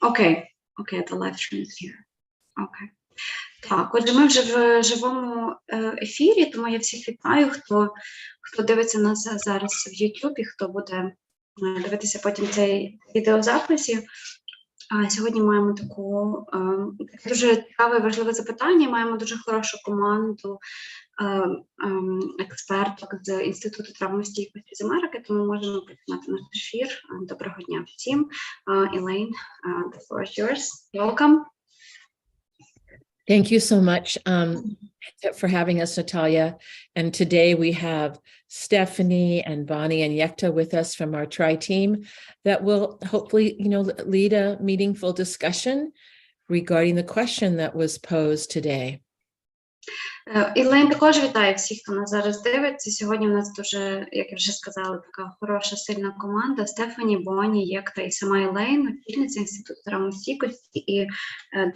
Окей, the live stream is here. Окей. Так, отже, ми вже в живому ефірі, тому я всіх вітаю, хто дивиться нас зараз в YouTube, хто буде дивитися потім цей відеозаписі. Сьогодні маємо таке дуже цікаве і важливе запитання. Маємо дуже хорошу команду експерток з Інституту травмостійкості з Америки, тому можемо починати наш ефір. Доброго дня всім. Elaine, the floor is yours. Welcome. Thank you so much for having us, Natalia. And today we have Stephanie and Bonnie and Yekta with us from our tri-team that will hopefully, lead a meaningful discussion regarding the question that was posed today. Elaine також вітає всіх, хто нас зараз дивиться. Сьогодні у нас дуже, як я вже сказала, така хороша, сильна команда. Стефані, Бонні, Єкта і сама Elaine, очільниця Інституту травмостійкості, і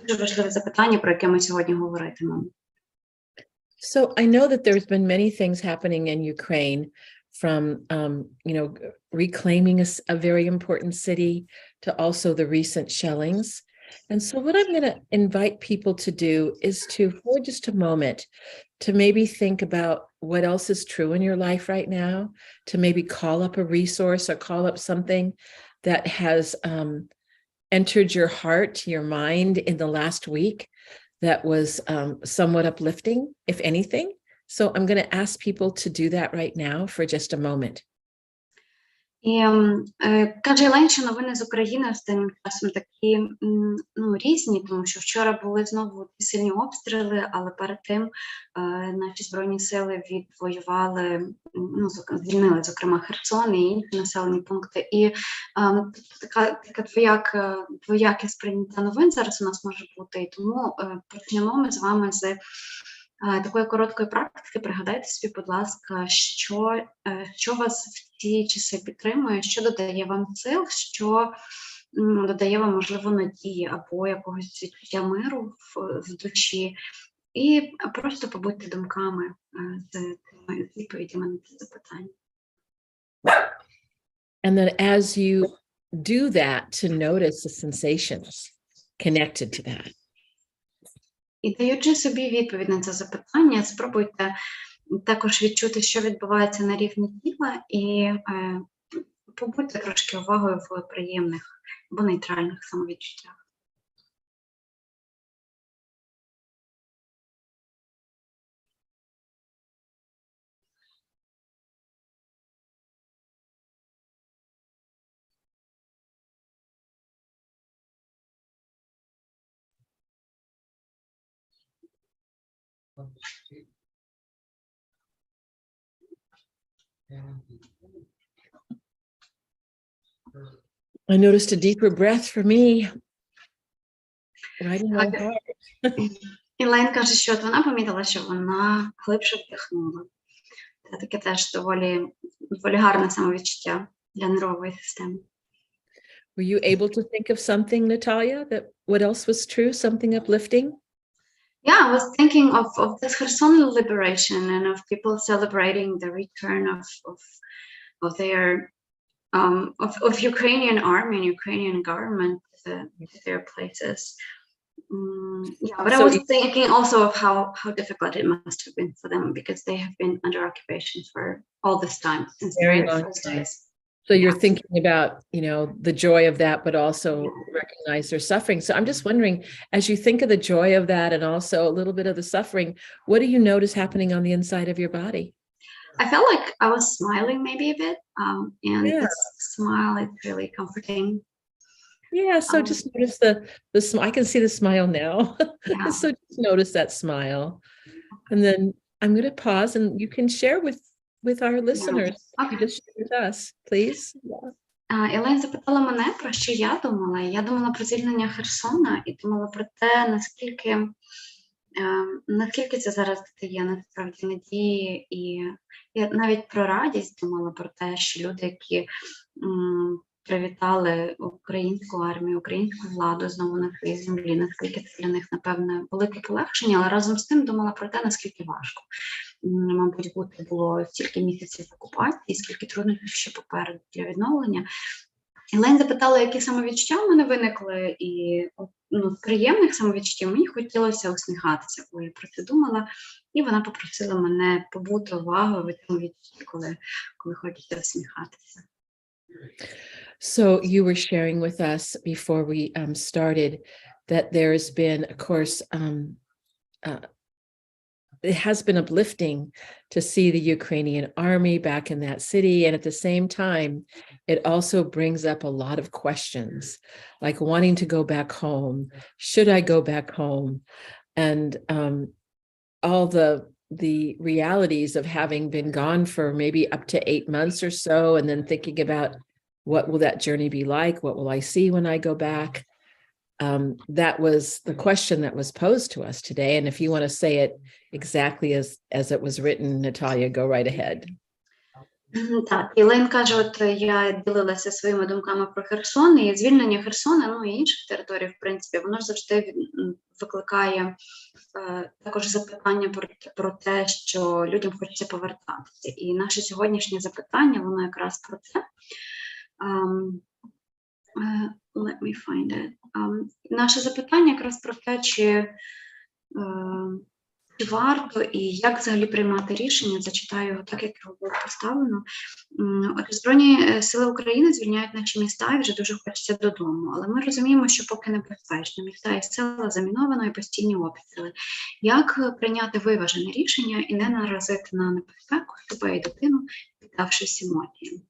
дуже важливе запитання, про яке ми сьогодні говоритимемо. So I know that there's been many things happening in Ukraine, from reclaiming a very important city to also the recent shellings. And so what I'm going to invite people to do is to, for just a moment, to maybe think about what else is true in your life right now, to maybe call up a resource or call up something that has entered your heart, your mind in the last week that was somewhat uplifting, if anything. So I'm going to ask people to do that right now for just a moment. І каже Elaine, що новини з України останнім часом такі різні, тому що вчора були знову сильні обстріли, але перед тим наші Збройні сили відвоювали, звільнили, зокрема, Херсон і інші населені пункти. І така двояке сприйняття новин зараз у нас може бути. І тому почнемо ми з вами з такої короткої практики. Пригадайте собі, будь ласка, що вас в ці часи підтримує, що додає вам сил, що додає вам, можливо, надії або якогось відчуття миру в душі. І просто побудьте думками з відповідями на ці запитання. And then as you do that, to notice the sensations connected to that. І даючи собі відповідь на це запитання, спробуйте також відчути, що відбувається на рівні тіла, і побудьте трошки увагою в приємних або нейтральних самовідчуттях. I noticed a deeper breath for me, right in my heart. Elaine каже, що от вона помітила, що вона глибше вдихнула. Це таке теж доволі гарне самовідчуття для нервової системи. Were you able to think of something, Natalia, that what else was true, something uplifting? Yeah, I was thinking of this Kherson liberation and of people celebrating the return of their of Ukrainian army and Ukrainian government to their places. But I was thinking also of how difficult it must have been for them, because they have been under occupation for all this time, since the very first days. So you're thinking about, the joy of that, but also recognize their suffering. So I'm just wondering, as you think of the joy of that and also a little bit of the suffering, what do you notice happening on the inside of your body? I felt like I was smiling maybe a bit, and this smile is really comforting. Yeah, so just notice the smile. I can see the smile now. Yeah. So just notice that smile. And then I'm going to pause, and you can share with our listeners. Yeah. Okay. You just share with us, please. Elaine запитала мене, про що я думала. Я думала про звільнення Херсона і думала про те, наскільки це зараз дає насправді надії, і я навіть про радість думала, про те, що люди, які привітали українську армію, українську владу знову на своїй землі, наскільки це для них, напевне, велике полегшення, але разом з тим думала про те, наскільки важко. Мабуть, було стільки місяців окупації, скільки труднощів ще попереду для відновлення. Елен запитала, які самовідчуття в мене виникли, і з приємних самовідчуттів мені хотілося усміхатися, коли я про це думала, і вона попросила мене побути увагою в цьому відчутті, коли хочеться усміхатися. So you were sharing with us before we started that there has been, of course, it has been uplifting to see the Ukrainian army back in that city. And at the same time, it also brings up a lot of questions, like wanting to go back home. Should I go back home? And all the realities of having been gone for maybe up to 8 months or so, and then thinking about what will that journey be like? What will I see when I go back? That was the question that was posed to us today. And if you want to say it exactly as it was written, Natalia, go right ahead. Так, і Лейн каже, от я ділилася своїми думками про Херсон, і звільнення Херсона, і інших територій, в принципі, воно ж завжди викликає також запитання про те, що людям хочеться повертатися. І наше сьогоднішнє запитання, воно якраз про це. Let me find it. Наше запитання якраз про те, чи варто і як взагалі приймати рішення, зачитаю його так, як його було поставлено. От Збройні сили України звільняють наші міста і вже дуже хочеться додому. Але ми розуміємо, що поки небезпечно. Міста і села заміновано і постійні обстріли. Як прийняти виважене рішення і не наразити на небезпеку себе і дитину, піддавшись емоціям?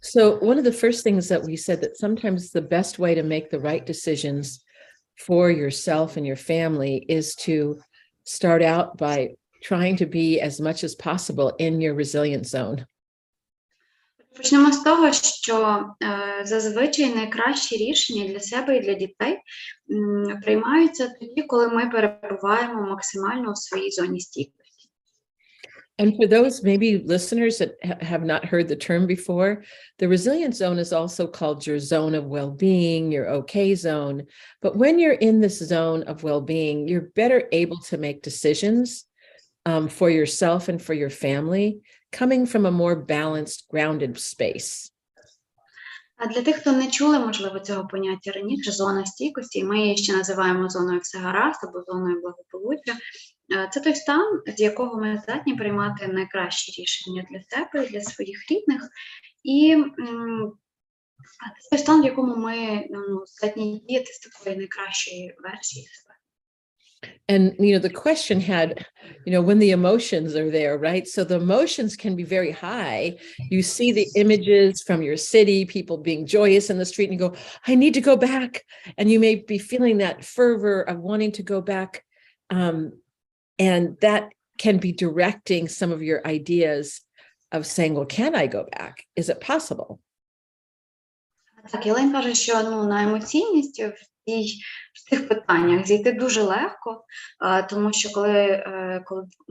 So one of the first things that we said that sometimes the best way to make the right decisions for yourself and your family is to start out by trying to be as much as possible in your resilient zone. Почнемо з того, що зазвичай найкращі рішення для себе і для дітей приймаються тоді, коли ми перебуваємо максимально у своїй зоні стійкості. And for those maybe listeners that have not heard the term before, the resilient zone is also called your zone of well-being, your okay zone. But when you're in this zone of well-being, you're better able to make decisions for yourself and for your family, coming from a more balanced, grounded space. А для тих, хто не чули, можливо, цього поняття раніше, зона стійкості, і ми її ще називаємо зоною все гаразд або зоною благополуччя, це той стан, з якого ми здатні приймати найкращі рішення для себе і для своїх рідних, і це той стан, в якому ми здатні діяти з такої найкращої версії себе. And, the question had, when the emotions are there, right? So the emotions can be very high. You see the images from your city, people being joyous in the street, and you go, I need to go back. And you may be feeling that fervor of wanting to go back. And that can be directing some of your ideas of saying, well, can I go back? Is it possible? Так, Єлен каже, що на емоційність в цих питаннях зійти дуже легко, тому що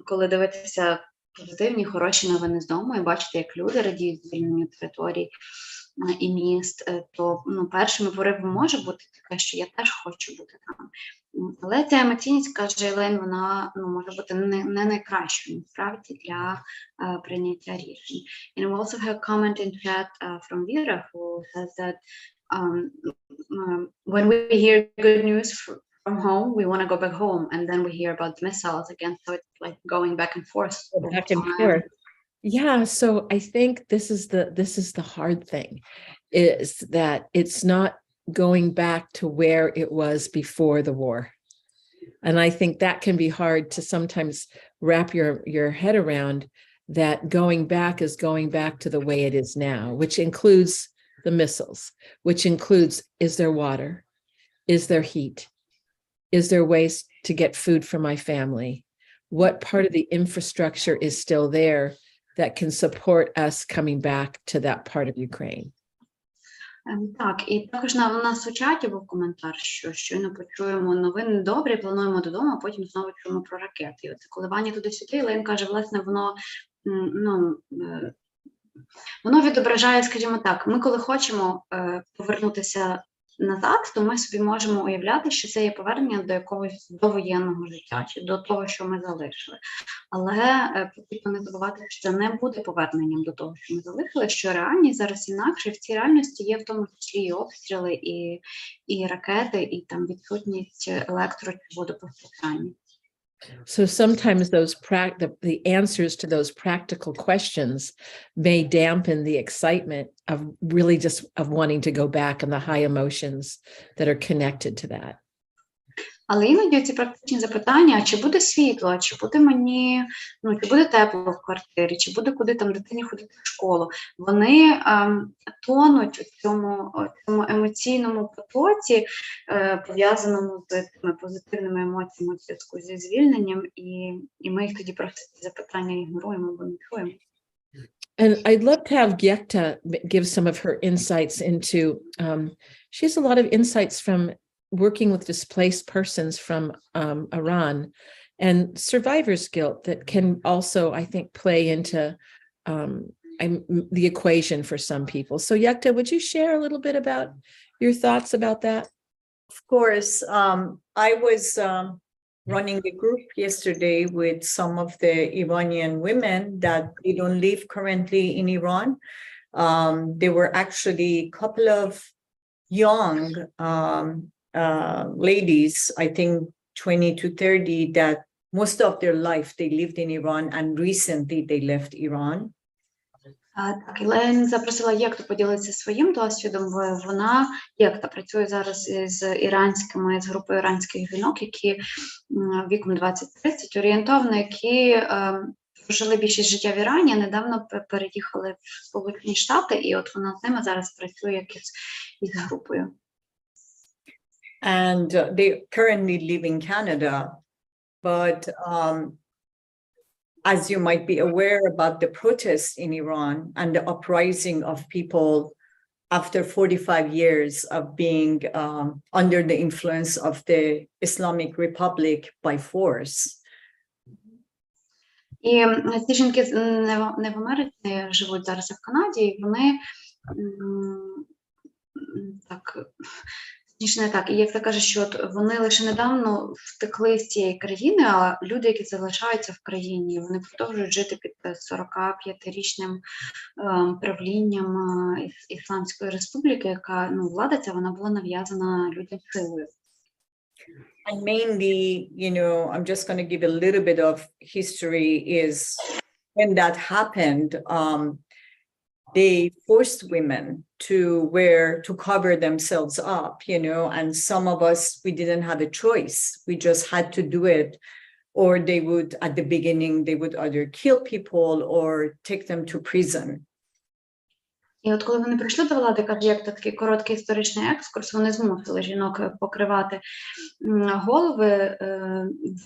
коли дивитися позитивні, хороші новини з дому і бачити, як люди радіють звільненню територій і міст, то першим поривом може бути таке, що я теж хочу бути там. Але ця емоційність, каже Єлен, вона може бути не найкращою, насправді, для прийняття рішень. And we also have a comment in chat from Vera who says that when we hear good news from home, we want to go back home, and then we hear about the missiles again, so it's like going back and forth. Back and forth. Yeah, so I think this is the hard thing, is that it's not going back to where it was before the war. And I think that can be hard to sometimes wrap your head around, that going back is going back to the way it is now, which includes the missiles, which includes, is there water? Is there heat? Is there ways to get food for my family? What part of the infrastructure is still there that can support us coming back to that part of Ukraine? Так, і також у нас у чаті був коментар, що щойно почуємо новини добрі, плануємо додому, а потім знову чуємо про ракети. І оце коливання туди-сюди, Лейн каже, власне, воно відображає, скажімо так, ми коли хочемо повернутися назад, то ми собі можемо уявляти, що це є повернення до якогось довоєнного життя, чи до того, що ми залишили. Але потрібно не забувати, що це не буде поверненням до того, що ми залишили, що реальність зараз інакше. В цій реальності є в тому числі і обстріли, і ракети, і там відсутність електро- чи водопостачання. So sometimes the answers to those practical questions may dampen the excitement of really just of wanting to go back and the high emotions that are connected to that. Але іноді ці практичні запитання, чи буде світло, чи буде мені, чи буде тепло в квартирі, чи буде куди там дитині ходити в школу, вони тонуть у цьому емоційному потоці, пов'язаному з тими позитивними емоціями в зв'язку зі звільненням, і ми їх тоді просто ці запитання ігноруємо або не чуємо. And I'd love to have Gekta give some of her insights into, she has a lot of insights from working with displaced persons from Iran and survivor's guilt that can also, I think, play into the equation for some people. So Gekta, would you share a little bit about your thoughts about that? Of course. I was running a group yesterday with some of the Iranian women that they don't live currently in Iran. They were actually a couple of young ladies, I think 20 to 30, that most of their life they lived in Iran and recently they left Iran. Так, Ілен запросила Єкту поділитися своїм досвідом. Вона, Єкта, працює зараз з групою іранських жінок, які віком 20-30, орієнтовно, які прожили більшість життя в Ірані, недавно переїхали в Сполучені Штати, і от вона з ними зараз працює як із групою. And they currently live in Canada, but as you might be aware about the protests in Iran and the uprising of people after 45 years of being under the influence of the Islamic Republic by force. І ці жінки не в Америці живуть зараз, а в Канаді, і вони не так. І як ти кажеш, що от вони лише недавно втекли з цієї країни, а люди, які залишаються в країні, вони продовжують жити під 45-річним правлінням Ісламської республіки, яка, влада ця, вона була нав'язана людям силою. And mainly, I'm just going to give a little bit of history, is when that happened, they forced women to cover themselves up, and some of us, we didn't have a choice. We just had to do it. Or they would, at the beginning, they would either kill people or take them to prison. І от коли вони прийшли до влади, каже, як такий короткий історичний екскурс, вони змусили жінок покривати голови.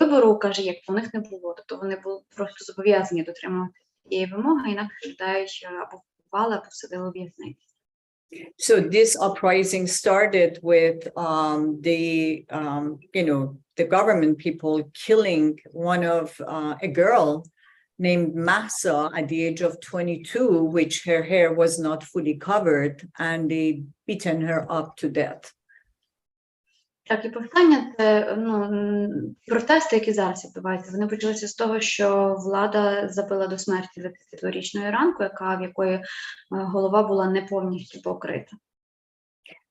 Вибору, каже, як у них не було. Тобто вони були просто зобов'язані дотримувати цієї вимоги, інакше людей або вбивали, або всадили у в'язницю. So this uprising started with the government people killing one of a girl named Mahsa at the age of 22, which her hair was not fully covered, and they beaten her up to death. Так, і повстання, це, протести, які зараз відбуваються, вони почалися з того, що влада забила до смерті 22-річну іранку, в якої голова була не повністю покрита.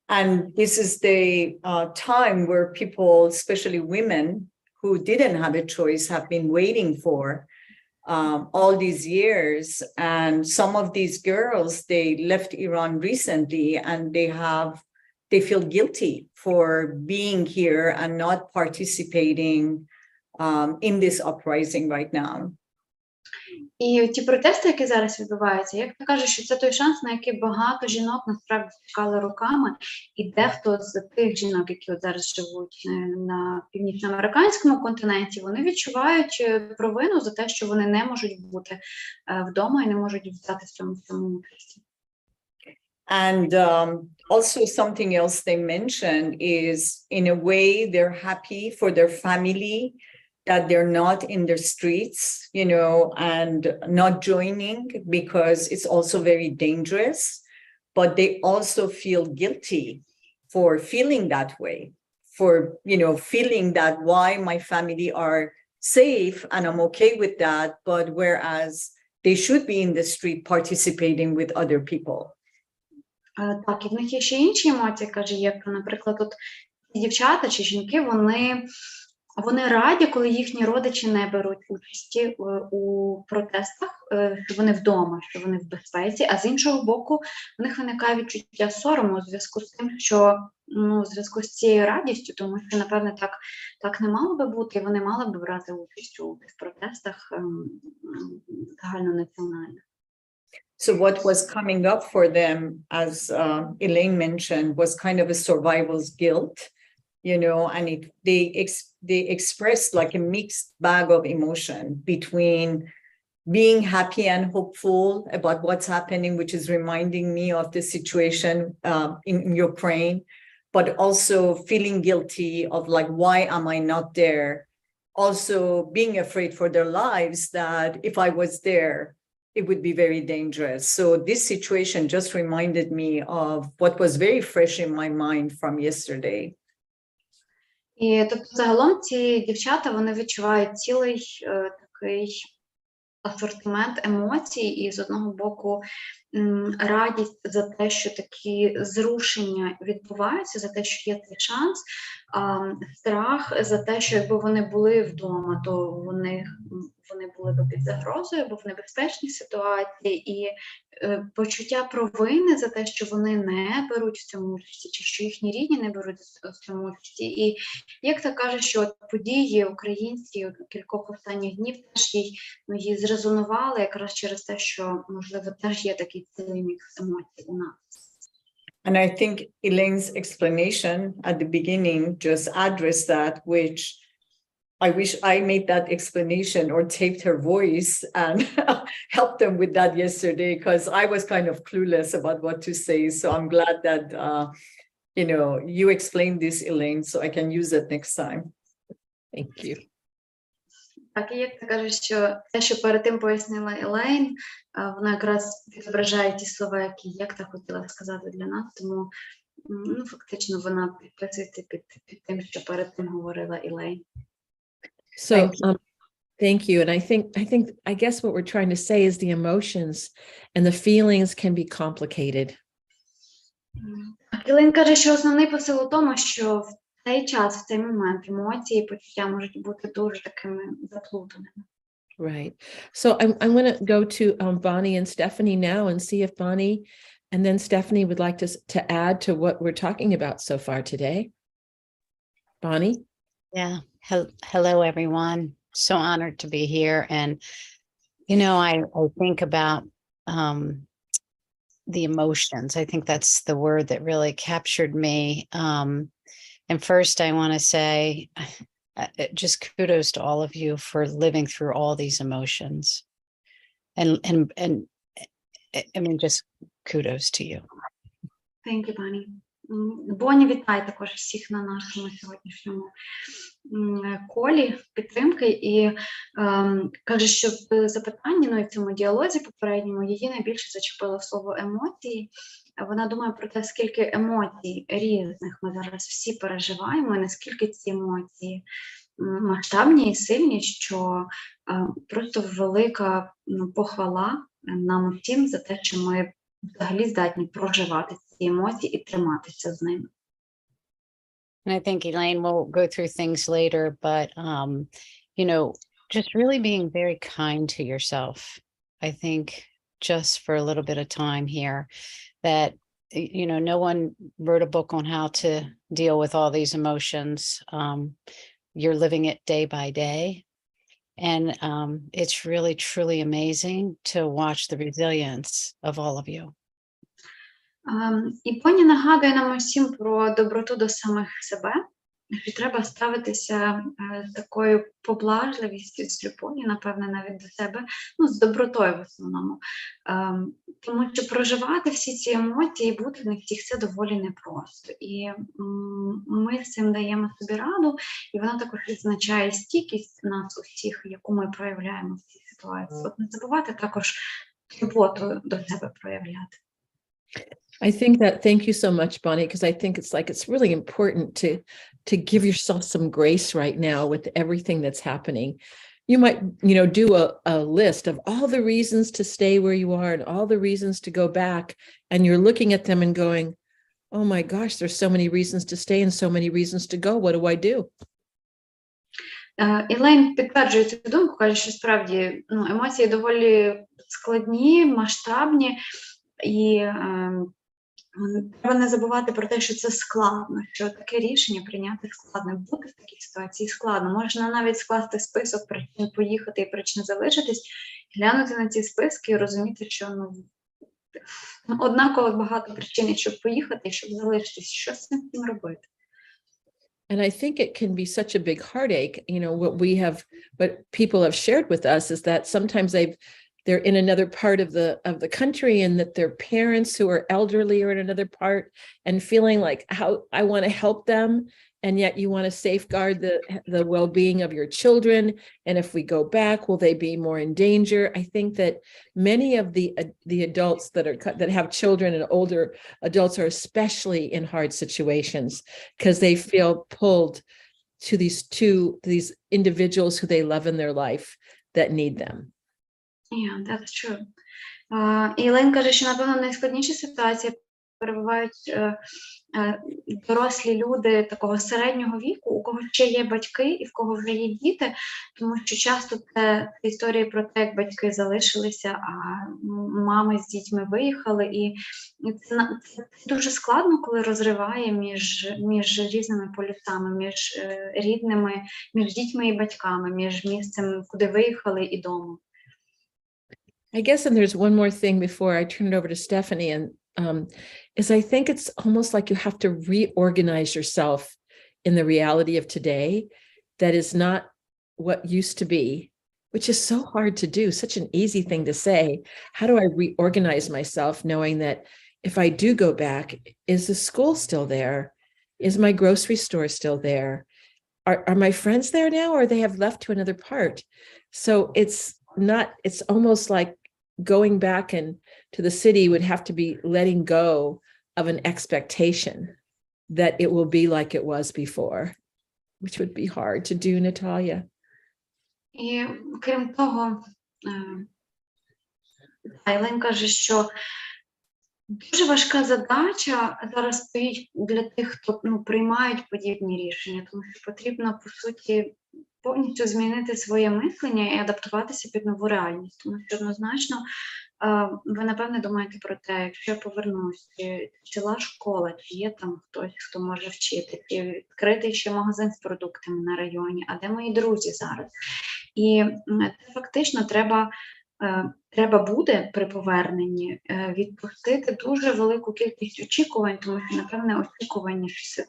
And this is the time where people, especially women who didn't have a choice, have been waiting for all these years. And some of these girls, they left Iran recently, and they feel guilty for being here and not participating in this uprising right now. І ті протести, які зараз відбуваються, як ти кажеш, що це той шанс, на який багато жінок насправді чекали роками, і дехто з тих жінок, які от зараз живуть на північноамериканському континенті, вони відчувають провину за те, що вони не можуть бути вдома і не можуть взяти в цьому участі. And also something else they mentioned is, in a way, they're happy for their family that they're not in the streets, and not joining, because it's also very dangerous, but they also feel guilty for feeling that way, for, feeling that why my family are safe and I'm okay with that, but whereas they should be in the street participating with other people. Так, і в них є ще інші емоції, каже, як, наприклад, тут дівчата чи жінки, вони раді, коли їхні родичі не беруть участі у протестах, що вони вдома, що вони в безпеці, а з іншого боку, в них виникає відчуття сорому у зв'язку з тим, що, у зв'язку з цією радістю, тому що, напевне, так не мало би бути, і вони мали би брати участь у протестах загальнонаціональних. So what was coming up for them, as Elaine mentioned, was kind of a survival's guilt, and they expressed like a mixed bag of emotion between being happy and hopeful about what's happening, which is reminding me of the situation in Ukraine, but also feeling guilty of like, why am I not there? Also being afraid for their lives that if I was there, it would be very dangerous. So this situation just reminded me of what was very fresh in my mind from yesterday. І тобто загалом ці дівчата, вони відчувають цілий такий асортимент емоцій, і з одного боку радість за те, що такі зрушення відбуваються, за те, що є цей шанс, страх за те, що якби вони були вдома, то вони були б під загрозою, або в небезпечній ситуації, і почуття провини за те, що вони не беруть в цьому участі, чи що їхні рідні не беруть в цьому участі. І як то каже, що події українські кількох останніх днів теж її зрезонували якраз через те, що, можливо, теж є такий цілий мікс емоцій у нас. And I think Elaine's explanation at the beginning just addressed that, which I wish I made that explanation or taped her voice and helped them with that yesterday, because I was kind of clueless about what to say. So I'm glad that, you explained this, Elaine, so I can use it next time. Thank you. Так, і як ти кажеш, що те, що перед тим пояснила Елейн, вона якраз відображає ті слова, які я так хотіла сказати для нас, тому фактично вона підписується під тим, що перед тим говорила Елейн. So, thank you. And I guess what we're trying to say is the emotions and the feelings can be complicated. Елейн каже, що основний посил у тому, що в цей час, в цей момент емоції і почуття можуть бути дуже такими заплутаними. Right. So I'm going to go to Bonnie and Stephanie now and see if Bonnie and then Stephanie would like to add to what we're talking about so far today. Bonnie? Yeah. Hello, everyone. So honored to be here. And, I think about the emotions. I think that's the word that really captured me. And first, I want to say just kudos to all of you for living through all these emotions. And I mean, just kudos to you. Thank you, Bonnie. Бонні вітає також всіх на нашому сьогоднішньому колі підтримки і каже, що в запитанні, і в цьому діалозі попередньому її найбільше зачепило слово емоції. Вона думає про те, скільки емоцій різних ми зараз всі переживаємо, і наскільки ці емоції масштабні і сильні, що просто велика похвала нам усім за те, що ми взагалі здатні проживати ці емоції і триматися з ними. And I think Elaine will go through things later, but, just really being very kind to yourself. I think just for a little bit of time here that, no one wrote a book on how to deal with all these emotions. You're living it day by day. And it's really, truly amazing to watch the resilience of all of you. І Поні нагадує нам усім про доброту до самих себе, що треба ставитися з такою поблажливістю, з любов'ю, напевне, навіть до себе, з добротою в основному. Тому що проживати всі ці емоції, бути в них всіх, це доволі непросто. І ми з цим даємо собі раду, і вона також відзначає стійкість нас усіх, яку ми проявляємо в цій ситуації. От не забувати також турботу до себе проявляти. I think that, thank you so much, Bonnie, because I think it's really important to give yourself some grace right now with everything that's happening. You might, do a list of all the reasons to stay where you are and all the reasons to go back. And you're looking at them and going, oh my gosh, there's so many reasons to stay and so many reasons to go. What do I do? Ілейн підтверджує цю думку, каже, що справді емоції доволі складні, масштабні, і треба не забувати про те, що це складно, що таке рішення прийняти складно. Бути в такій ситуації складно. Можна навіть скласти список причин поїхати і причин залишитись, глянути на ці списки і розуміти, що однаково багато причин, щоб поїхати і щоб залишитись. Що з цим робити? And I think it can be such a big heartache. What people have shared with us is that sometimes they're in another part of the country, and that their parents who are elderly are in another part, and feeling like how I want to help them, and yet you want to safeguard the well-being of your children. And if we go back, will they be more in danger? I think that many of the adults that have children and older adults are especially in hard situations because they feel pulled to these individuals who they love in their life that need them. Yeah, that's true. І Ілейн каже, що, напевно, найскладніші ситуації перебувають дорослі люди такого середнього віку, у кого ще є батьки і в кого вже є діти, тому що часто це історії про те, як батьки залишилися, а мами з дітьми виїхали, і це дуже складно, коли розриває між різними полюсами, між рідними, між дітьми і батьками, між місцем, куди виїхали, і домом. I guess, and there's one more thing before I turn it over to Stephanie, and is I think it's almost like you have to reorganize yourself in the reality of today that is not what used to be, which is so hard to do, such an easy thing to say. How do I reorganize myself knowing that if I do go back, is the school still there? Is my grocery store still there? Are my friends there now, or they have left to another part? So it's almost like going back and to the city would have to be letting go of an expectation that it will be like it was before, which would be hard to do, Natalia. І крім того, Айлен каже, що дуже важка задача зараз стоїть для тих, хто приймають подібні рішення, тому що потрібно, по суті, повністю змінити своє мислення і адаптуватися під нову реальність. Тому що однозначно ви, напевне, думаєте про те, якщо я повернусь, чи ціла школа, чи є там хтось, хто може вчити, чи відкритий ще магазин з продуктами на районі, а де мої друзі зараз? І фактично треба буде при поверненні відпустити дуже велику кількість очікувань, тому що, напевне, очікування, що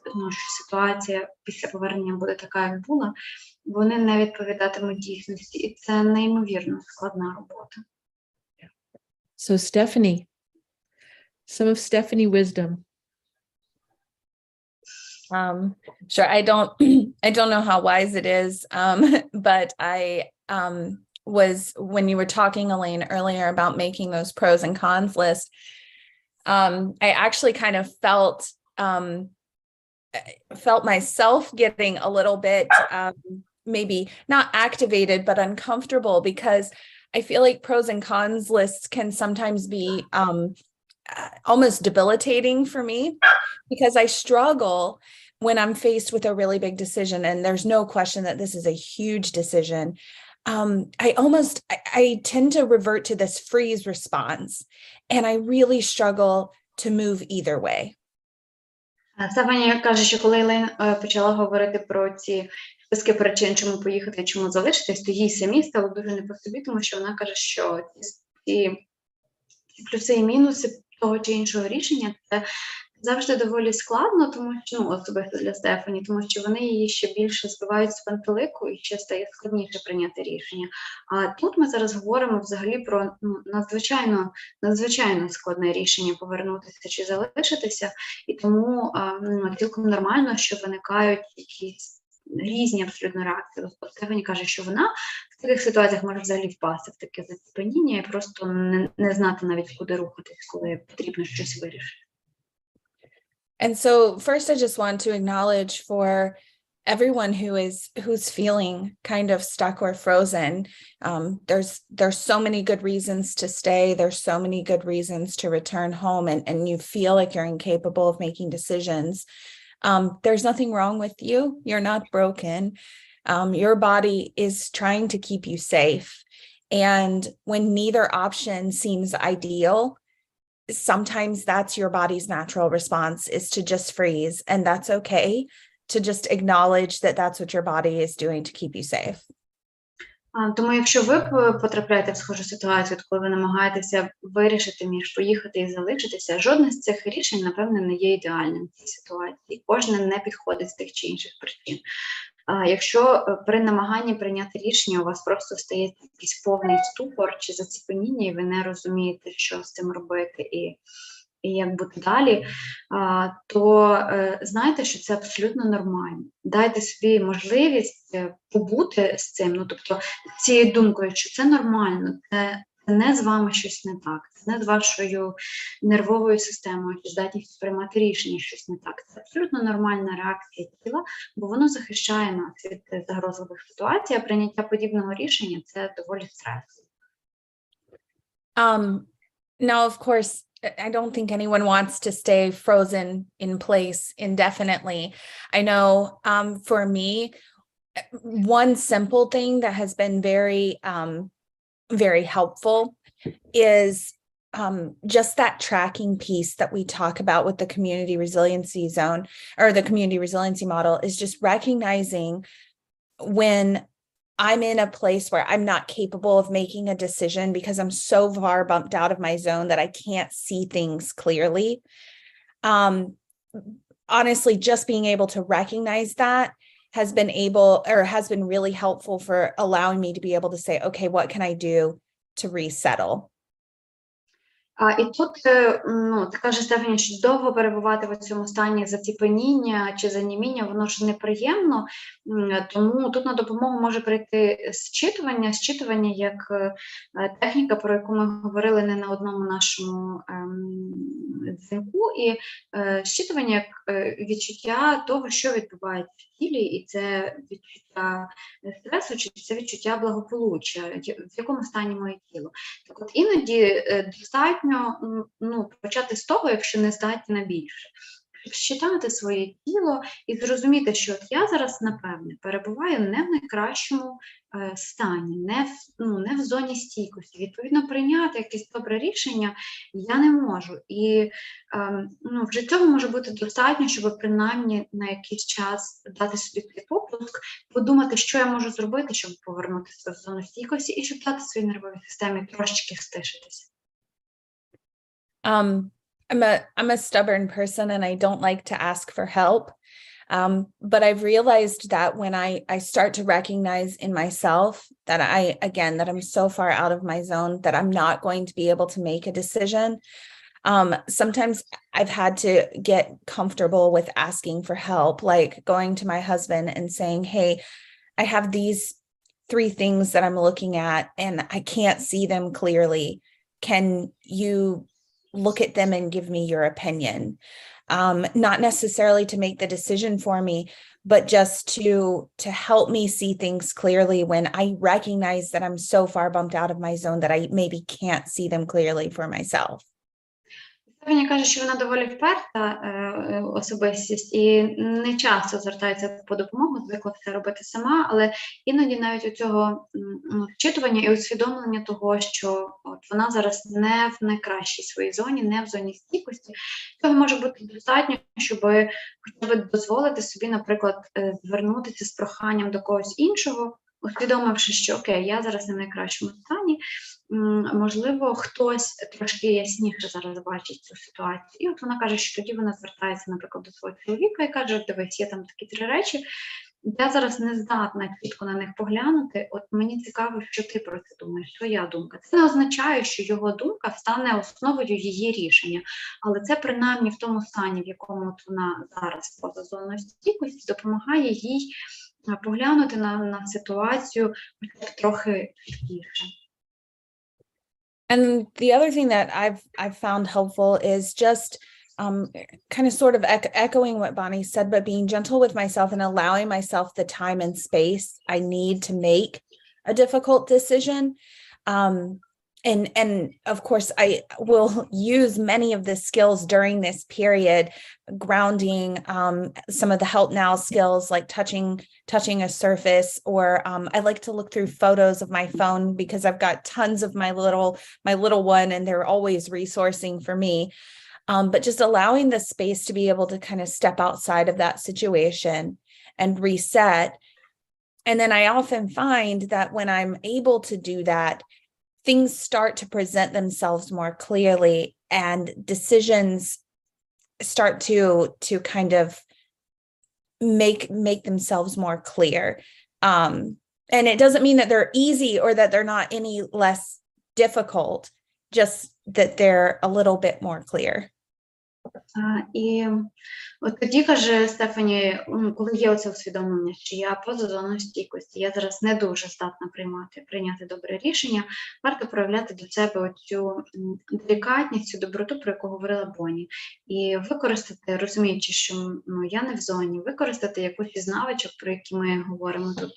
ситуація після повернення буде така, як була, вони не відповідатимуть дійсності, і це неймовірно складна робота. So Stephanie, some of Stephanie wisdom. Sure. I don't know how wise it is, but I was, when you were talking, Elaine, earlier about making those pros and cons list, I actually kind of felt myself getting a little bit maybe not activated, but uncomfortable, because I feel like pros and cons lists can sometimes be almost debilitating for me, because I struggle when I'm faced with a really big decision, and there's no question that this is a huge decision. I tend to revert to this freeze response, and I really struggle to move either way. Стефанія каже, що коли Ілейн почала говорити про ці списки причин, чому поїхати, чому залишитись, то їй самі стало дуже не по собі, тому що вона каже, що ці плюси і мінуси того чи іншого рішення – це завжди доволі складно, тому що, особисто для Стефані, тому що вони її ще більше збивають з пантелику і ще стає складніше прийняти рішення. А тут ми зараз говоримо взагалі про надзвичайно складне рішення повернутися чи залишитися, і тому цілком нормально, що виникають якісь різні абсолютно реакції. Стефані каже, що вона в таких ситуаціях може взагалі впасти в таке заціпеніння і просто не знати навіть, куди рухатись, коли потрібно щось вирішити. And so first, I just want to acknowledge for everyone who's feeling kind of stuck or frozen. There's so many good reasons to stay. There's so many good reasons to return home, and you feel like you're incapable of making decisions. There's nothing wrong with you. You're not broken. Your body is trying to keep you safe. And when neither option seems ideal, sometimes that's your body's natural response, is to just freeze. And that's okay, to just acknowledge that that's what your body is doing to keep you safe. Тому якщо ви потрапляєте в схожу ситуацію, коли ви намагаєтеся вирішити між поїхати і залишитися, жодне з цих рішень, напевне, не є ідеальним в цій ситуації. Кожне не підходить з тих чи інших причин. Якщо при намаганні прийняти рішення у вас просто стає якийсь повний ступор чи заціпеніння, і ви не розумієте, що з цим робити і як бути далі, то знайте, що це абсолютно нормально. Дайте собі можливість побути з цим, ну, тобто цією думкою, що це нормально, це не з вами щось не так, це не з вашою нервовою системою, чи здатністю сприймати рішення щось не так. Це абсолютно нормальна реакція тіла, бо воно захищає нас від загрозливих ситуацій, а прийняття подібного рішення – це доволі стресово. Now, of course, I don't think anyone wants to stay frozen in place indefinitely. I know for me, one simple thing that has been very helpful is just that tracking piece that we talk about with the community resiliency zone, or the community resiliency model, is just recognizing when I'm in a place where I'm not capable of making a decision because I'm so far bumped out of my zone that I can't see things clearly. Honestly, just being able to recognize that has been really helpful for allowing me to be able to say, okay, what can I do to resettle? І тут, ну, ти кажеш, Стефані, що довго перебувати в цьому стані заціпеніння чи заніміння, воно ж неприємно, тому тут на допомогу може прийти зчитування як техніка, про яку ми говорили не на одному нашому дзвінку, і зчитування як відчуття того, що відбувається в тілі, і це відчуття стресу, чи це відчуття благополуччя, в якому стані моє тіло. Так от іноді достатньо почати з того, якщо не здатні на більше. Считати своє тіло і зрозуміти, що от я зараз, напевне, перебуваю не в найкращому стані, не в зоні стійкості. Відповідно, прийняти якесь добре рішення я не можу. І вже цього може бути достатньо, щоб принаймні на якийсь час дати собі цей пропуск, подумати, що я можу зробити, щоб повернутися в зону стійкості і щоб дати своїй нервовій системі трошечки стишитися. I'm a stubborn person and I don't like to ask for help. But I've realized that when I start to recognize in myself that that I'm so far out of my zone that I'm not going to be able to make a decision. Sometimes I've had to get comfortable with asking for help, like going to my husband and saying, hey, I have these 3 things that I'm looking at and I can't see them clearly. Can you look at them and give me your opinion? Not necessarily to make the decision for me, but just to help me see things clearly when I recognize that I'm so far bumped out of my zone that I maybe can't see them clearly for myself. Стефані каже, що вона доволі вперта особистість і не часто звертається по допомогу, звикла все робити сама, але іноді навіть у цього вчитування і усвідомлення того, що от вона зараз не в найкращій своїй зоні, не в зоні стійкості, цього може бути достатньо, щоб хоча б дозволити собі, наприклад, звернутися з проханням до когось іншого, усвідомивши, що окей, я зараз не в найкращому стані, можливо, хтось трошки ясніше зараз бачить цю ситуацію. І от вона каже, що тоді вона звертається, наприклад, до свого чоловіка і каже, дивись, є там такі 3 речі, я зараз не здатна чітко на них поглянути, от мені цікаво, що ти про це думаєш, твоя думка. Це не означає, що його думка стане основою її рішення, але це принаймні в тому стані, в якому от вона зараз поза зоною стійкості, допомагає їй поглянути на ситуацію трохи чіткіше. And the other thing that I've found helpful is just kind of sort of echoing what Bonnie said, but being gentle with myself and allowing myself the time and space I need to make a difficult decision. And of course, I will use many of the skills during this period, grounding, some of the help now skills like touching a surface, or I like to look through photos of my phone because I've got tons of my little one, and they're always resourcing for me. But just allowing the space to be able to kind of step outside of that situation and reset. And then I often find that when I'm able to do that, things start to present themselves more clearly, and decisions start to kind of make themselves more clear. And it doesn't mean that they're easy or that they're not any less difficult, just that they're a little bit more clear. І от тоді, каже Стефані, коли є оце усвідомлення, що я поза зоною стійкості, я зараз не дуже здатна прийняти добре рішення, варто проявляти до себе оцю делікатність, цю доброту, про яку говорила Бонні, і використати, розуміючи, що я не в зоні, використати якусь із навичок, про які ми говоримо тут,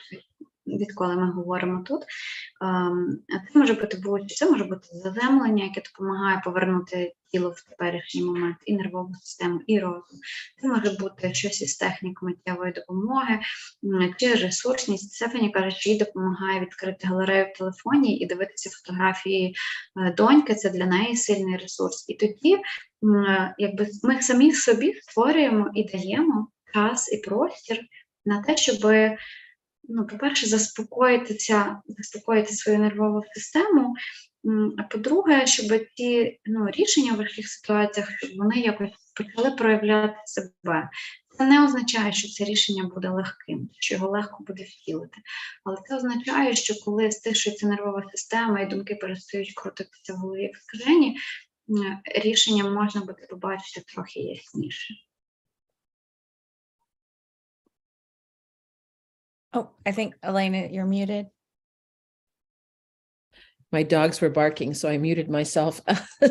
відколи ми говоримо тут. Це може бути будь-що, це може бути заземлення, яке допомагає повернути тіло в теперішній момент, і нервову систему, і розум. Це може бути щось із технік миттєвої допомоги, чи ресурсність. Стефані каже, що їй допомагає відкрити галерею в телефоні і дивитися фотографії доньки, це для неї сильний ресурс. І тоді якби ми самі собі створюємо і даємо час і простір на те, щоб по-перше, заспокоїти свою нервову систему, а по-друге, щоб ті рішення в важких ситуаціях, щоб вони якось почали проявляти себе. Це не означає, що це рішення буде легким, що його легко буде втілити. Але це означає, що коли стишується нервова система і думки перестають крутитися в голові як скажені, рішення можна буде побачити трохи ясніше. Oh, I think, Elena, you're muted. My dogs were barking, so I muted myself.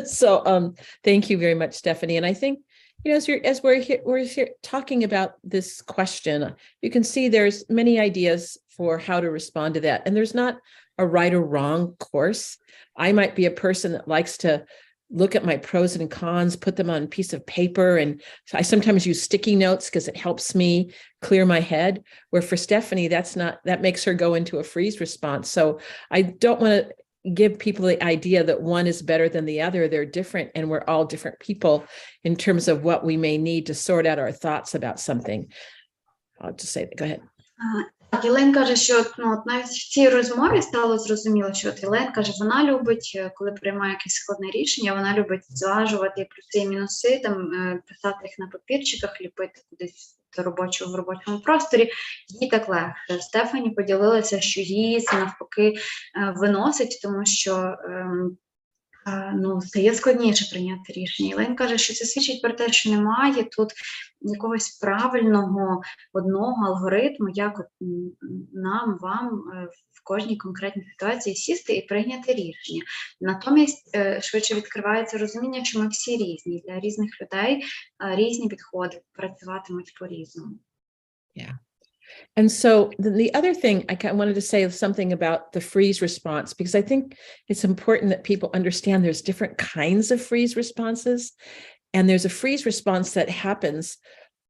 So thank you very much, Stephanie. And I think, as we're here talking about this question, you can see there's many ideas for how to respond to that. And there's not a right or wrong course. I might be a person that likes to look at my pros and cons, put them on a piece of paper. And I sometimes use sticky notes because it helps me clear my head. Where for Stephanie, that makes her go into a freeze response. So I don't want to give people the idea that one is better than the other. They're different, and we're all different people in terms of what we may need to sort out our thoughts about something. I'll just say that. Go ahead. Єлен каже, що навіть в цій розмові стало зрозуміло, що Єлен каже, вона любить, коли приймає якесь складне рішення, вона любить зважувати плюси і мінуси, писати їх на папірчиках, ліпити кудись в робочому просторі. Їй так легше. Стефані поділилася, що їй це навпаки виносить, тому що стає складніше прийняти рішення. Єлен каже, що це свідчить про те, що немає тут якогось правильного одного алгоритму, як нам, вам в кожній конкретній ситуації сісти і прийняти рішення. Натомість швидше відкривається розуміння, що ми всі різні. Для різних людей різні підходи працюватимуть по-різному. Yeah. And so the other thing I wanted to say something about the freeze response, because I think it's important that people understand there's different kinds of freeze responses. And there's a freeze response that happens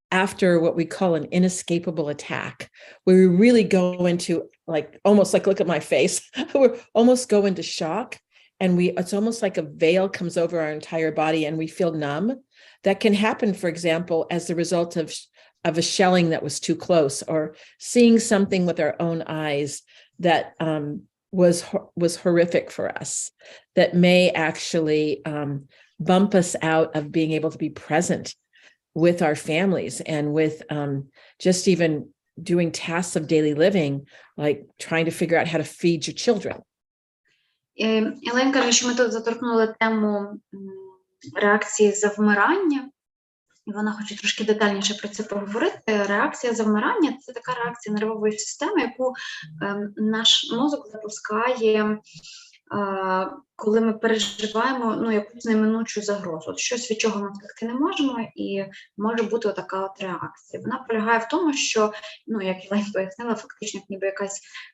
after what we call an inescapable attack, where we really go into almost like, look at my face, we almost go into shock. And it's almost like a veil comes over our entire body and we feel numb. That can happen, for example, as the result of a shelling that was too close, or seeing something with our own eyes that was horrific for us, that may actually bump us out of being able to be present with our families and with just even doing tasks of daily living, like trying to figure out how to feed your children. Єлен каже, що ми тут заторкнули тему реакції завмирання. І вона хоче трошки детальніше про це поговорити. Реакція завмирання – це така реакція нервової системи, яку наш мозок запускає коли ми переживаємо якусь неминучу загрозу. Щось, від чого ми втекти не можемо, і може бути така от реакція. Вона полягає в тому, що, як Єлена пояснила, фактично ніби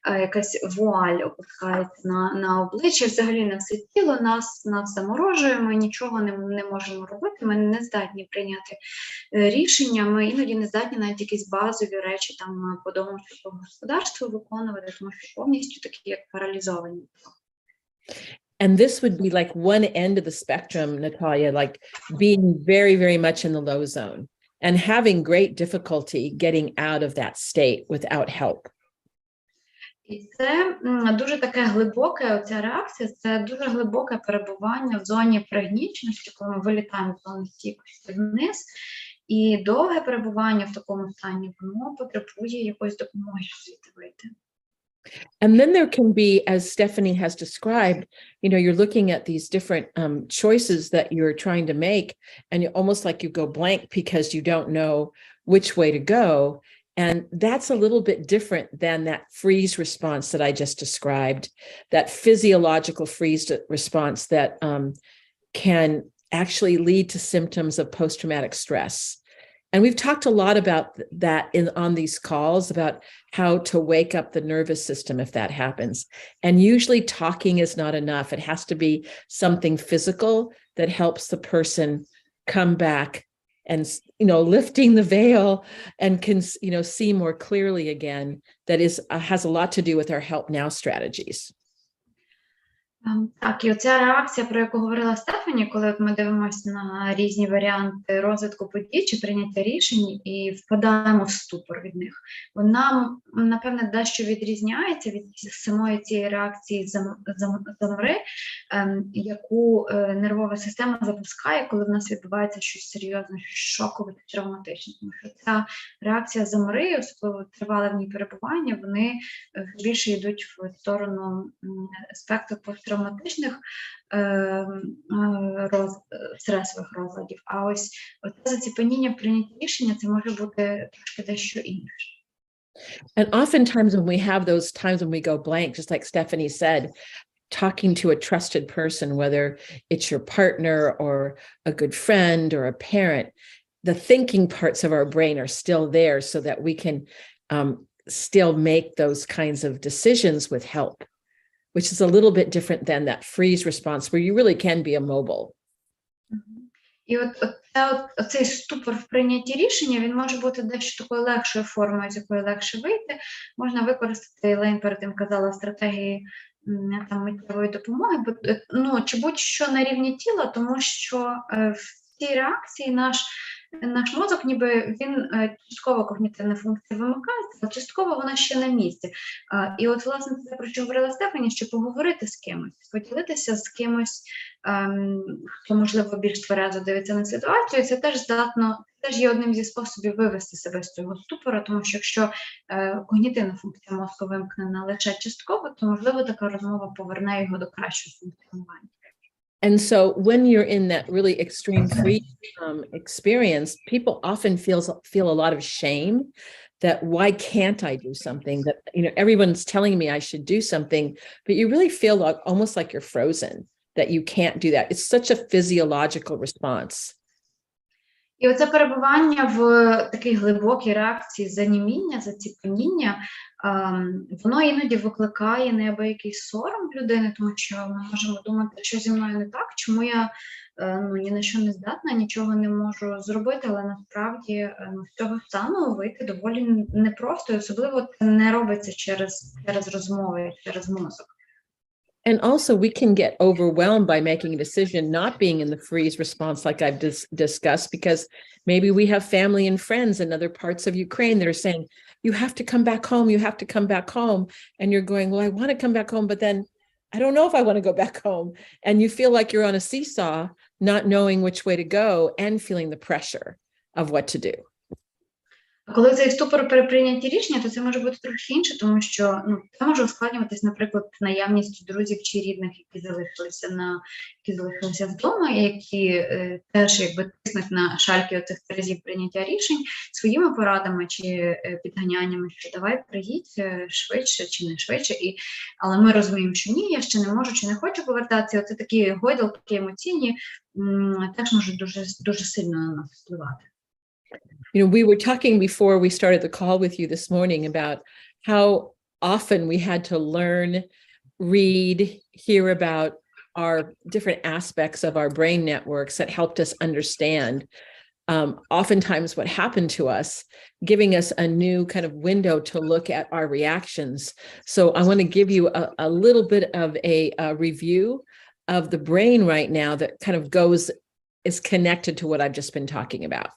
якась вуаль опускається на обличчя, взагалі на все тіло, нас заморожує, ми нічого не можемо робити, ми не здатні прийняти рішення, ми іноді не здатні навіть якісь базові речі там по дому чи по господарству виконувати, тому що повністю такі як паралізовані. And this would be like one end of the spectrum, Natalia, like being very, very much in the low zone and having great difficulty getting out of that state without help. І це дуже таке глибоке, оця реакція, це дуже глибоке перебування в зоні пригніченості, коли ми вилітаємо з зони стійкості вниз, і довге перебування в такому стані, воно потребує якоїсь допомоги, щоб звідти вийти. And then there can be, as Stephanie has described, you're looking at these different choices that you're trying to make, and you almost like you go blank because you don't know which way to go. And that's a little bit different than that freeze response that I just described, that physiological freeze response that can actually lead to symptoms of post-traumatic stress. And we've talked a lot about that on these calls, about how to wake up the nervous system if that happens. And usually talking is not enough. It has to be something physical that helps the person come back and, lifting the veil and can, see more clearly again. That has a lot to do with our help now strategies. Так, і оця реакція, про яку говорила Стефані, коли ми дивимося на різні варіанти розвитку подій чи прийняття рішень і впадаємо в ступор від них, вона, напевне, дещо відрізняється від самої цієї реакції замори, яку нервова система запускає, коли в нас відбувається щось серйозне, щось шокове, травматичне. Тому що ця реакція замори, особливо тривале в ній перебування, вони більше йдуть в сторону спектру посттравматичних стресових розладів. А ось це заціпеніння прийняття рішення, це може бути трошки дещо інше. And oftentimes when we have those times when we go blank, just like Stephanie said, talking to a trusted person, whether it's your partner or a good friend or a parent, the thinking parts of our brain are still there so that we can still make those kinds of decisions with help, which is a little bit different than that freeze response where you really can be immobile. І оцей ступор в прийнятті рішення, він може бути дещо такою легшою формою, з якої легше вийти. Можна використати, Єлена перед тим казала, стратегії миттєвої допомоги, чи будь-що на рівні тіла, тому що в цій реакції наш мозок, ніби він частково когнітивна функція вимикається, а частково вона ще на місці. І от, власне, це про що говорила Стефані, що поговорити з кимось, поділитися з кимось, хто, можливо, більш тверезо дивиться на ситуацію, це теж є одним зі способів вивести себе з цього ступора, тому що якщо когнітивна функція мозку вимкнена лише частково, то, можливо, така розмова поверне його до кращого функціонування. And so when you're in that really extreme freeze experience, people often feel a lot of shame that why can't I do something, that, everyone's telling me I should do something, but you really feel almost like you're frozen, that you can't do that. It's such a physiological response. І оце перебування в такій глибокій реакції заніміння, заціпеніння, воно іноді викликає неабиякий сором людини, тому що ми можемо думати, що зі мною не так, чому я ні на що не здатна, нічого не можу зробити, але насправді з цього стану вийти доволі непросто, і особливо це не робиться через розмови, через мозок. And also we can get overwhelmed by making a decision, not being in the freeze response like I've discussed, because maybe we have family and friends in other parts of Ukraine that are saying, you have to come back home, you have to come back home. And you're going, well, I want to come back home, but then I don't know if I want to go back home. And you feel like you're on a seesaw, not knowing which way to go and feeling the pressure of what to do. Коли цей ступор при прийнятті рішення, то це може бути трохи інше, тому що це може ускладнюватись, наприклад, наявністю друзів чи рідних, які залишилися вдома, які теж якби тиснуть на шальки оцих разів прийняття рішень своїми порадами чи підганяннями, що давай приїдь швидше чи не швидше, але ми розуміємо, що ні, я ще не можу чи не хочу повертатися. Оце такі гойдалки емоційні теж можуть дуже сильно на нас впливати. You know, we were talking before we started the call with you this morning about how often we had to learn, read, hear about our different aspects of our brain networks that helped us understand oftentimes what happened to us, giving us a new kind of window to look at our reactions. So I want to give you a little bit of a review of the brain right now that kind of is connected to what I've just been talking about.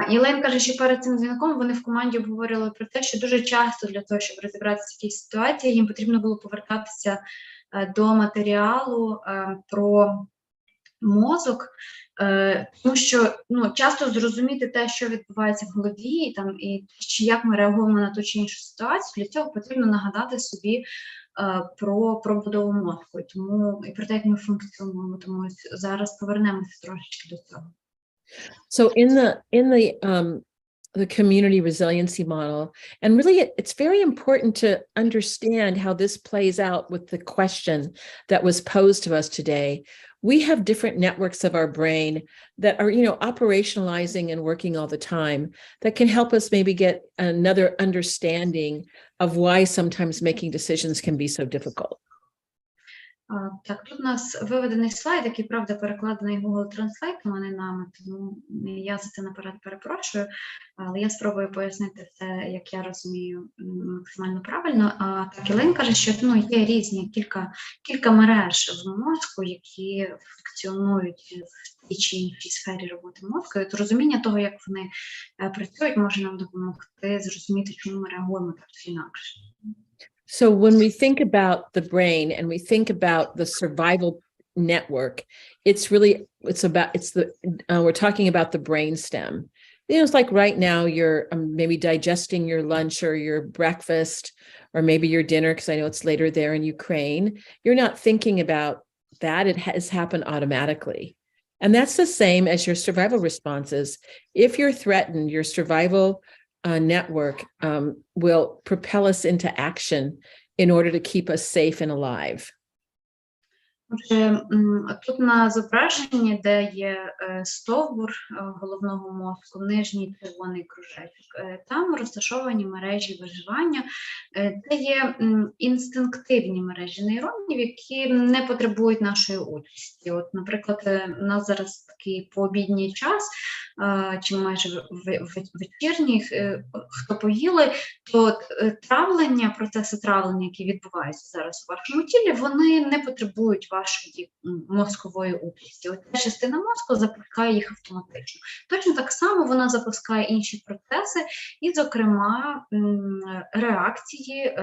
Єлен каже, що перед цим дзвінком вони в команді обговорювали про те, що дуже часто для того, щоб розібратися в якійсь ситуації, їм потрібно було повертатися до матеріалу про мозок, тому що часто зрозуміти те, що відбувається в голові, чи як ми реагуємо на ту чи іншу ситуацію, для цього потрібно нагадати собі про будову мозку, і про те, як ми функціонуємо. Тому зараз повернемося трошечки до цього. So in the community resiliency model, and really it's very important to understand how this plays out with the question that was posed to us today. We have different networks of our brain that are, operationalizing and working all the time that can help us maybe get another understanding of why sometimes making decisions can be so difficult. Так, тут у нас виведений слайд, який, правда, перекладений Google Translate, а не нами, тому я за це наперед перепрошую, але я спробую пояснити це, як я розумію, максимально правильно. Так, Єлен каже, що є різні кілька мереж в мозку, які функціонують в тій чи іншій сфері роботи мозку. І розуміння того, як вони працюють, може нам допомогти зрозуміти, чому ми реагуємо так чи інакше. So when we think about the brain and we think about the survival network, we're talking about the brain stem. It's like right now you're maybe digesting your lunch or your breakfast or maybe your dinner, because I know it's later there in Ukraine. You're not thinking about that. It has happened automatically. And that's the same as your survival responses. If you're threatened, your survival network will propel us into action in order to keep us safe and alive. Отже, тут на зображенні, де є стовбур головного мозку, нижній червоний кружечок, там розташовані мережі виживання. Це є інстинктивні мережі нейронів, які не потребують нашої участі. От, наприклад, у нас зараз такий пообідній час, чи майже вечірній, хто поїли, то процеси травлення, які відбуваються зараз у вашому тілі, вони не потребують вашої мозкової участі. Оця частина мозку запускає їх автоматично. Точно так само вона запускає інші процеси, і, зокрема, реакції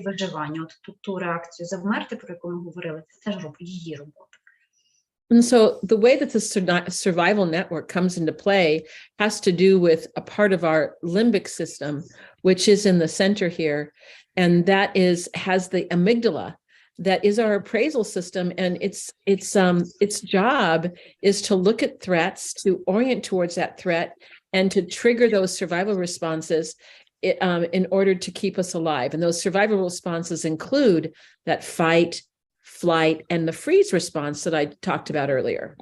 виживання. От ту реакцію завмерти, про яку ми говорили, це теж її робота. And so the way that the survival network comes into play has to do with a part of our limbic system, which is in the center here, and that has the amygdala. That is our appraisal system, and its job is to look at threats, to orient towards that threat, and to trigger those survival responses in order to keep us alive. And those survival responses include that fight, flight, and the freeze response that I talked about earlier.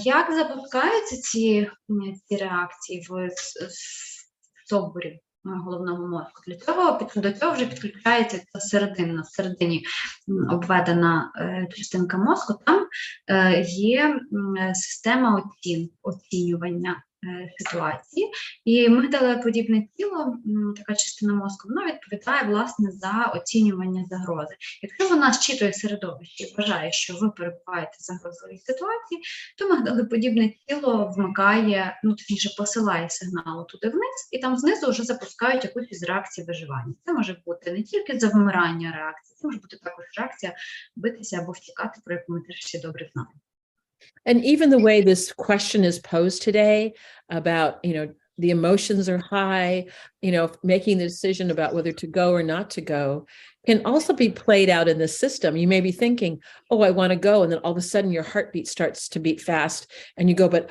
Як запускаються ці реакції в стовбурі головного мозку? До цього вже підключається ця середина, всередині обведена частинка мозку. Там є система оцінювання ситуації, і мигдалеподібне тіло, така частина мозку, воно відповідає, власне, за оцінювання загрози. Якщо вона зчитує середовище і вважає, що ви перебуваєте в загрозливій ситуації, то мигдалеподібне тіло вмикає, точніше посилає сигнал туди вниз, і там знизу вже запускають якусь із реакцій виживання. Це може бути не тільки завмирання реакції, це може бути також реакція битися або втікати, про яку ми теж всі добре знаємо. And even the way this question is posed today about, the emotions are high, making the decision about whether to go or not to go can also be played out in the system. You may be thinking, oh, I want to go. And then all of a sudden your heartbeat starts to beat fast and you go, but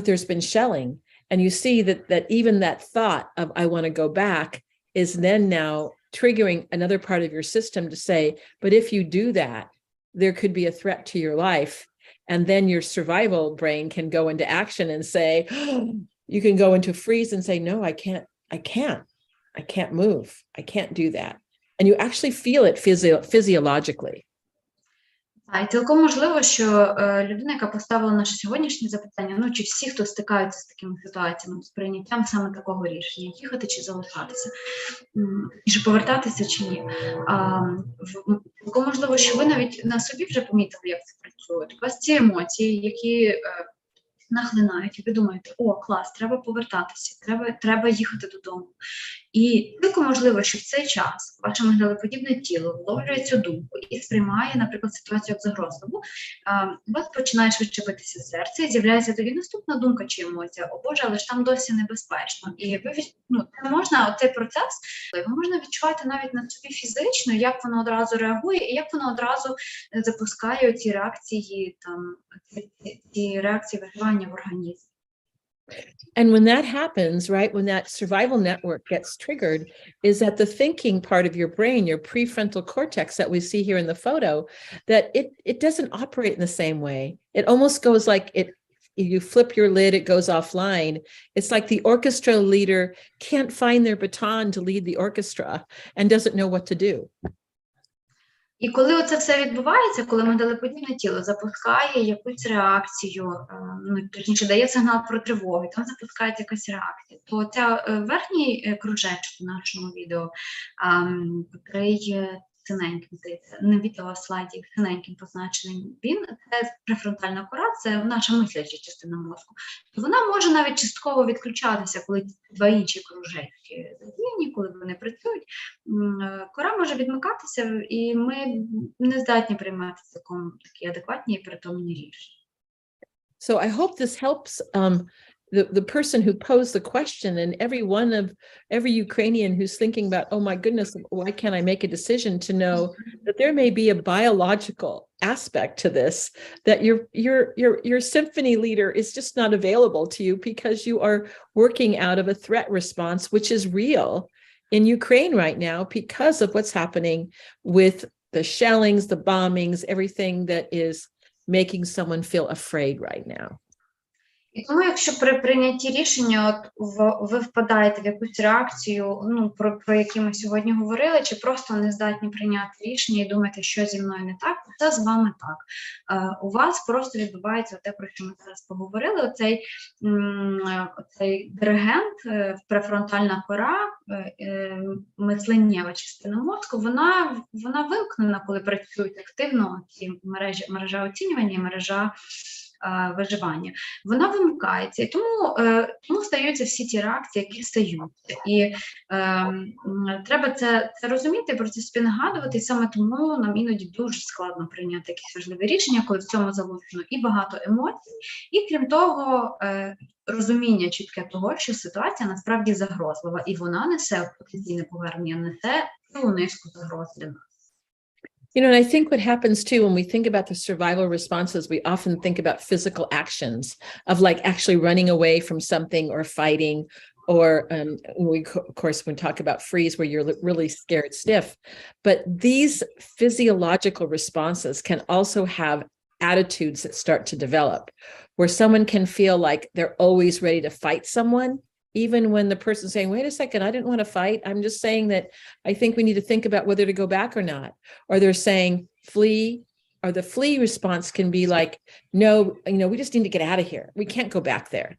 there's been shelling. And you see that even that thought of I want to go back is then now triggering another part of your system to say, but if you do that, there could be a threat to your life. And then your survival brain can go into action and say, you can go into freeze and say, no, I can't move. I can't do that. And you actually feel it physiologically. І цілком можливо, що людина, яка поставила наше сьогоднішнє запитання, чи всі, хто стикаються з такими ситуаціями, з прийняттям саме такого рішення, їхати чи залишатися, чи повертатися чи ні. Цілком можливо, що ви навіть на собі вже помітили, як це працює. У вас ці емоції, які нахлинають, і ви думаєте, о, клас, треба повертатися, треба їхати додому. І цілком можливо, що в цей час ваше мигдалеподібне тіло вловлює цю думку і сприймає, наприклад, ситуацію як загрозливу, у вас починає швидше битися серце, і з'являється тоді наступна думка чи емоція, о Боже, але ж там досі небезпечно. І ви, оцей процес, його можна відчувати навіть на собі фізично, як воно одразу реагує, і як воно одразу запускає ці реакції, ці реакції виживання в організмі. And when that happens, right, when that survival network gets triggered, is that the thinking part of your brain, your prefrontal cortex that we see here in the photo, that it doesn't operate in the same way. It almost goes like you flip your lid, it goes offline. It's like the orchestra leader can't find their baton to lead the orchestra and doesn't know what to do. І коли оце все відбувається, коли мигдалеподібне тіло запускає якусь реакцію, точніше дає сигнал про тривогу, там запускається якась реакція, то ця верхній кружечок в нашому відео, котрий синеньким, не відео, а слайдів, синеньким позначеним, це префронтальна кора, це наша мисляча частина мозку. Вона може навіть частково відключатися, коли два інші кружечки задіяні, коли вони працюють. Кора може відмикатися, і ми не здатні приймати такі адекватні і перетомні рішення. So I hope this helps the person who posed the question and every Ukrainian who's thinking about, oh my goodness, why can't I make a decision, to know that there may be a biological aspect to this, that your symphony leader is just not available to you because you are working out of a threat response, which is real in Ukraine right now because of what's happening with the shellings, the bombings, everything that is making someone feel afraid right now. І тому, якщо при прийнятті рішення ви впадаєте в якусь реакцію, про які ми сьогодні говорили, чи просто не здатні прийняти рішення і думаєте, що зі мною не так, це з вами так. У вас просто відбувається те, про що ми зараз поговорили, оцей диригент, префронтальна кора, мисленнєва частина мозку, вона вимкнена, коли працюють активно ці мережа оцінювання і мережа виживання. Вона вимикається, і тому стаються всі ті реакції, які стаються. І треба це розуміти, про це собі нагадувати, і саме тому нам іноді дуже складно прийняти якісь важливі рішення, коли в цьому залучено і багато емоцій, і крім того, розуміння чітке того, що ситуація насправді загрозлива, і вона несе потенційне повернення, несе цілу низку загроз для нас. And I think what happens too, when we think about the survival responses, we often think about physical actions of like actually running away from something or fighting, or we of course when talk about freeze where you're really scared stiff. But these physiological responses can also have attitudes that start to develop, where someone can feel like they're always ready to fight someone, even when the person's saying, wait a second, I didn't want to fight. I'm just saying that I think we need to think about whether to go back or not. Or they're saying flee, or the flee response can be like, no, we just need to get out of here. We can't go back there.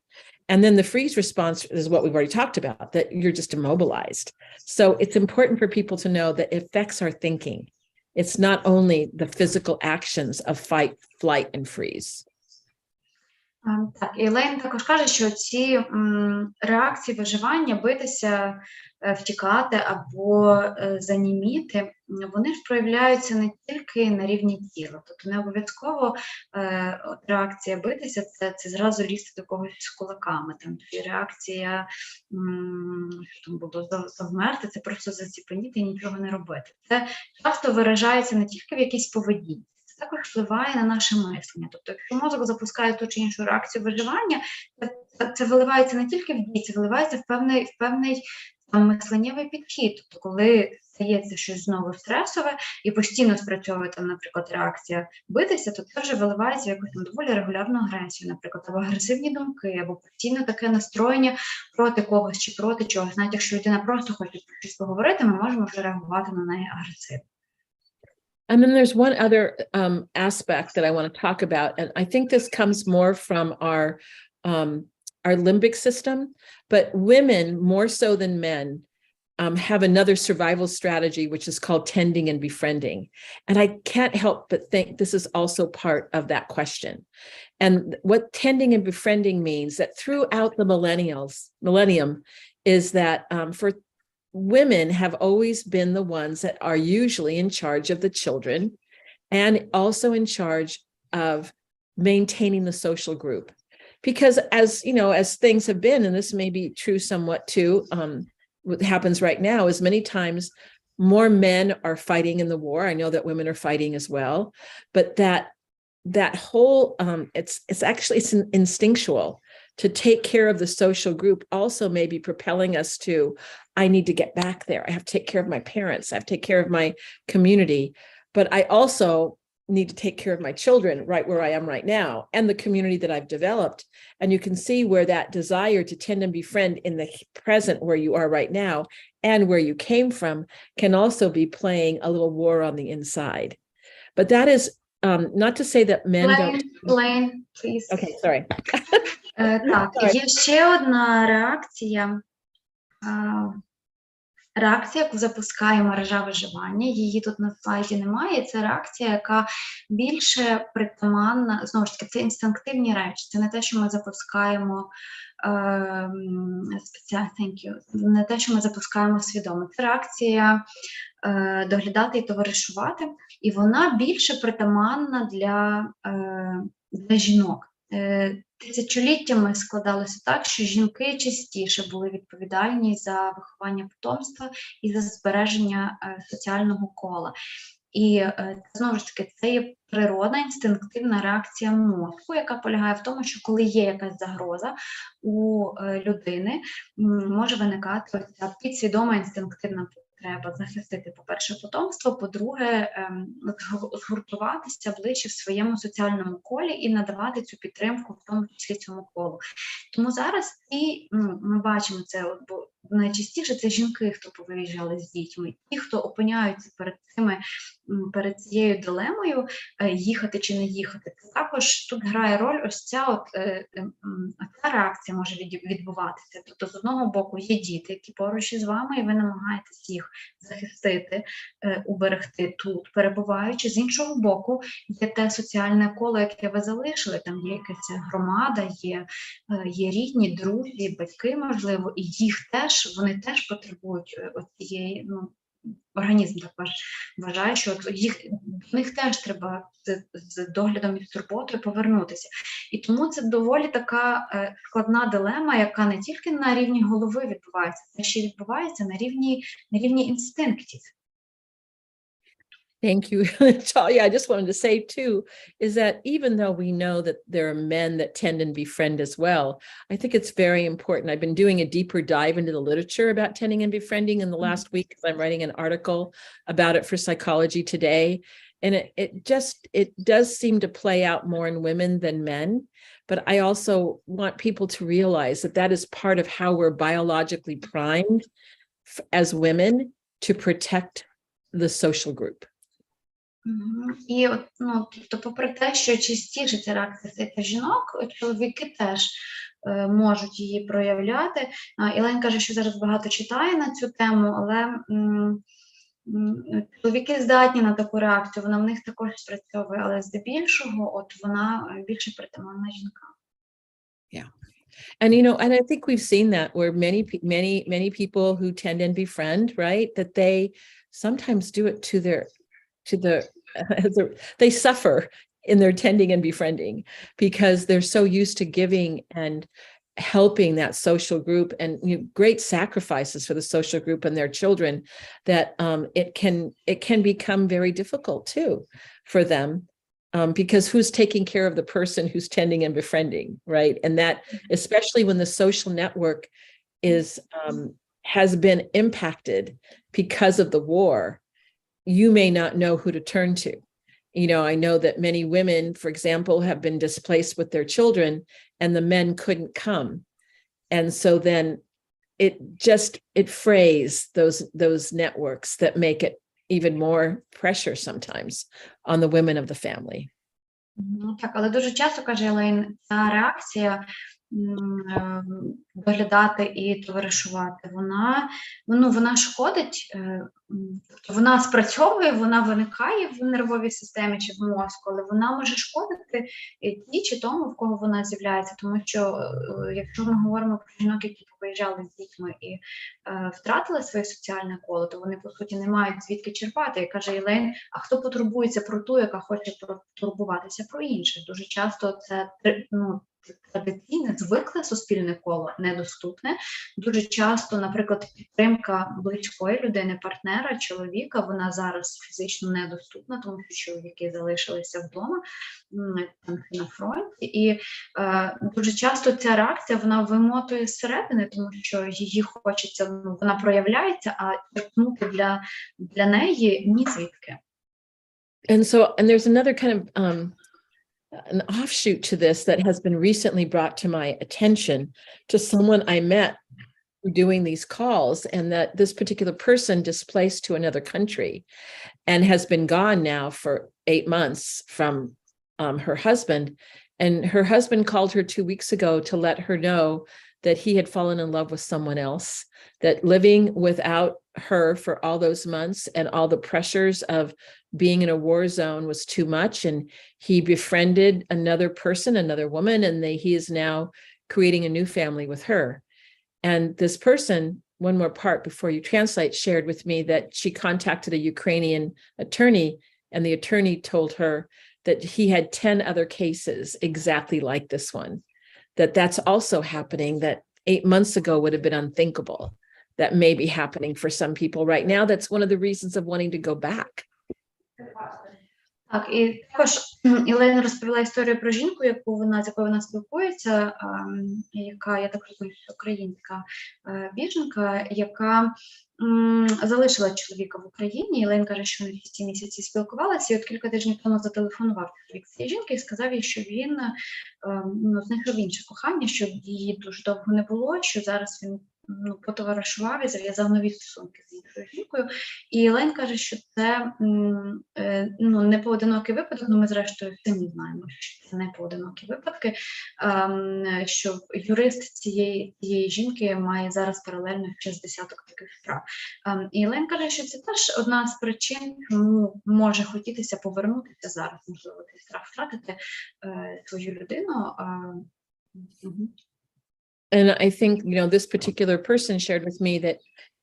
And then the freeze response is what we've already talked about, that you're just immobilized. So it's important for people to know that it affects our thinking. It's not only the physical actions of fight, flight, and freeze. Так, і Лейн також каже, що ці реакції виживання, битися, втікати або заніміти, вони ж проявляються не тільки на рівні тіла. Тобто не обов'язково реакція битися – це зразу лізти до когось з кулаками. Там, чи реакція що там було, завмерти – це просто заціпеніти і нічого не робити. Це часто виражається не тільки в якійсь поведінці, це також впливає на наше мислення. Тобто, якщо мозок запускає ту чи іншу реакцію виживання, це виливається не тільки в дії, це виливається в певний мисленнєвий підхід. Тобто, коли стається щось знову стресове і постійно спрацьовує, там, наприклад, реакція битися, то це вже виливається в якусь доволі регулярну агресію, наприклад, або агресивні думки, або постійно таке настроєння проти когось чи проти чогось. Навіть якщо людина просто хоче про щось поговорити, ми можемо вже реагувати на неї агресивно. And then there's one other aspect that I want to talk about, and I think this comes more from our limbic system, but women more so than men have another survival strategy, which is called tending and befriending. And I can't help but think this is also part of that question. And what tending and befriending means that throughout the millennium is that for women have always been the ones that are usually in charge of the children and also in charge of maintaining the social group. Because as you know, as things have been, and this may be true somewhat too, what happens right now is many times more men are fighting in the war. I know that women are fighting as well, but that whole it's instinctual to take care of the social group also may be propelling us to, I need to get back there. I have to take care of my parents. I have to take care of my community, but I also need to take care of my children right where I am right now and the community that I've developed. And you can see where that desire to tend and befriend in the present where you are right now and where you came from can also be playing a little war on the inside. But that is not to say that men don't. Lane, please. Okay, sorry. Так, є ще одна реакція. Реакція, яку запускає мережа виживання, її тут на слайді немає, це реакція, яка більше притаманна, знову ж таки, це інстинктивні речі, це не те, що ми запускаємо не те, що ми запускаємо свідомо, це реакція доглядати і товаришувати, і вона більше притаманна для жінок. Тисячоліттями складалося так, що жінки частіше були відповідальні за виховання потомства і за збереження соціального кола. І знову ж таки, це є природна інстинктивна реакція мозку, яка полягає в тому, що коли є якась загроза у людини, може виникати ця підсвідома інстинктивна треба захистити, по-перше, потомство, по-друге, згуртуватися ближче в своєму соціальному колі і надавати цю підтримку, в тому числі цьому колу. Тому зараз ми бачимо це, бо найчастіше це жінки, хто повиїжджали з дітьми, ті, хто опиняються перед цією дилемою, їхати чи не їхати. Також тут грає роль ось ця реакція може відбуватися. Тобто, з одного боку, є діти, які поруч із вами, і ви намагаєтесь їх захистити, уберегти тут, перебуваючи. З іншого боку, є те соціальне коло, яке ви залишили, там є якась громада, є рідні, друзі, батьки, можливо, і вони теж потребують цієї, організм так вважає, що до них теж треба з доглядом і з турботою повернутися. І тому це доволі така складна дилема, яка не тільки на рівні голови відбувається, це ще відбувається на рівні інстинктів. Thank you, Talia. I just wanted to say too, is that even though we know that there are men that tend and befriend as well, I think it's very important. I've been doing a deeper dive into the literature about tending and befriending in the last week, because I'm writing an article about it for Psychology Today. And it does seem to play out more in women than men. But I also want people to realize that that is part of how we're biologically primed as women to protect the social group. І тобто, попри те, що частіше ця реакція стається жінок, чоловіки теж можуть її проявляти. Ілень каже, що зараз багато читає на цю тему, але чоловіки здатні на таку реакцію, вона в них також спрацьовує, але здебільшого вона більше притаманна жінкам. Yeah. And, and I think we've seen that where many people who tend and befriend, right, that they sometimes do it they suffer in their tending and befriending because they're so used to giving and helping that social group and great sacrifices for the social group and their children that it can become very difficult too for them. Because who's taking care of the person who's tending and befriending, right? And that, especially when the social network has been impacted because of the war, you may not know who to turn to. I know that many women, for example, have been displaced with their children and the men couldn't come. And so then it frays those networks that make it even more pressure sometimes on the women of the family. Так, але дуже часто, каже Елейн, ця реакція доглядати і товаришувати, вона шкодить, вона спрацьовує, вона виникає в нервовій системі чи в мозку, але вона може шкодити тій чи тому, в кого вона з'являється, тому що якщо ми говоримо про жінок, які виїжджали з дітьми і втратили своє соціальне коло, то вони, по суті, не мають звідки черпати. І каже Елейн, а хто потурбується про ту, яка хоче потурбуватися про інших? Дуже часто це, традиційне, звикле суспільне коло недоступне. Дуже часто, наприклад, підтримка близької людини, партнера, чоловіка, вона зараз фізично недоступна, тому що чоловіки залишилися вдома на фронті. І дуже часто ця реакція, вона вимотує зсередини, тому що її хочеться, вона проявляється, а черпнути для неї ні звідки. And there's another kind of an offshoot to this that has been recently brought to my attention to someone I met doing these calls, and that this particular person displaced to another country and has been gone now for 8 months from her husband. And her husband called her 2 weeks ago to let her know that he had fallen in love with someone else, that living without her for all those months and all the pressures of being in a war zone was too much. And he befriended another person, another woman, and he is now creating a new family with her. And this person, one more part before you translate, shared with me that she contacted a Ukrainian attorney, and the attorney told her that he had 10 other cases exactly like this one, that's also happening, that 8 months ago would have been unthinkable. That may be happening for some people right now. That's one of the reasons of wanting to go back. Так, і також Елейн розповіла історію про жінку, з якою вона спілкується, яка, я так розумію, українська біженка, яка залишила чоловіка в Україні. Елейн каже, що вони 2 місяці спілкувалися, і от кілька тижнів тому зателефонував чоловік цієї жінки і сказав їй, що він знайшов інше кохання, що її дуже довго не було, що зараз він потоваришував і зав'язав нові стосунки з іншою жінкою. І Елейн каже, що це не поодинокі випадки, ми зрештою самі знаємо, що це не поодинокі випадки, що юрист цієї жінки має зараз паралельно ще з десяток таких справ. І Елейн каже, що це теж одна з причин, чому може хотітися повернутися зараз, можливо, цей страх втратити свою людину. And I think, this particular person shared with me that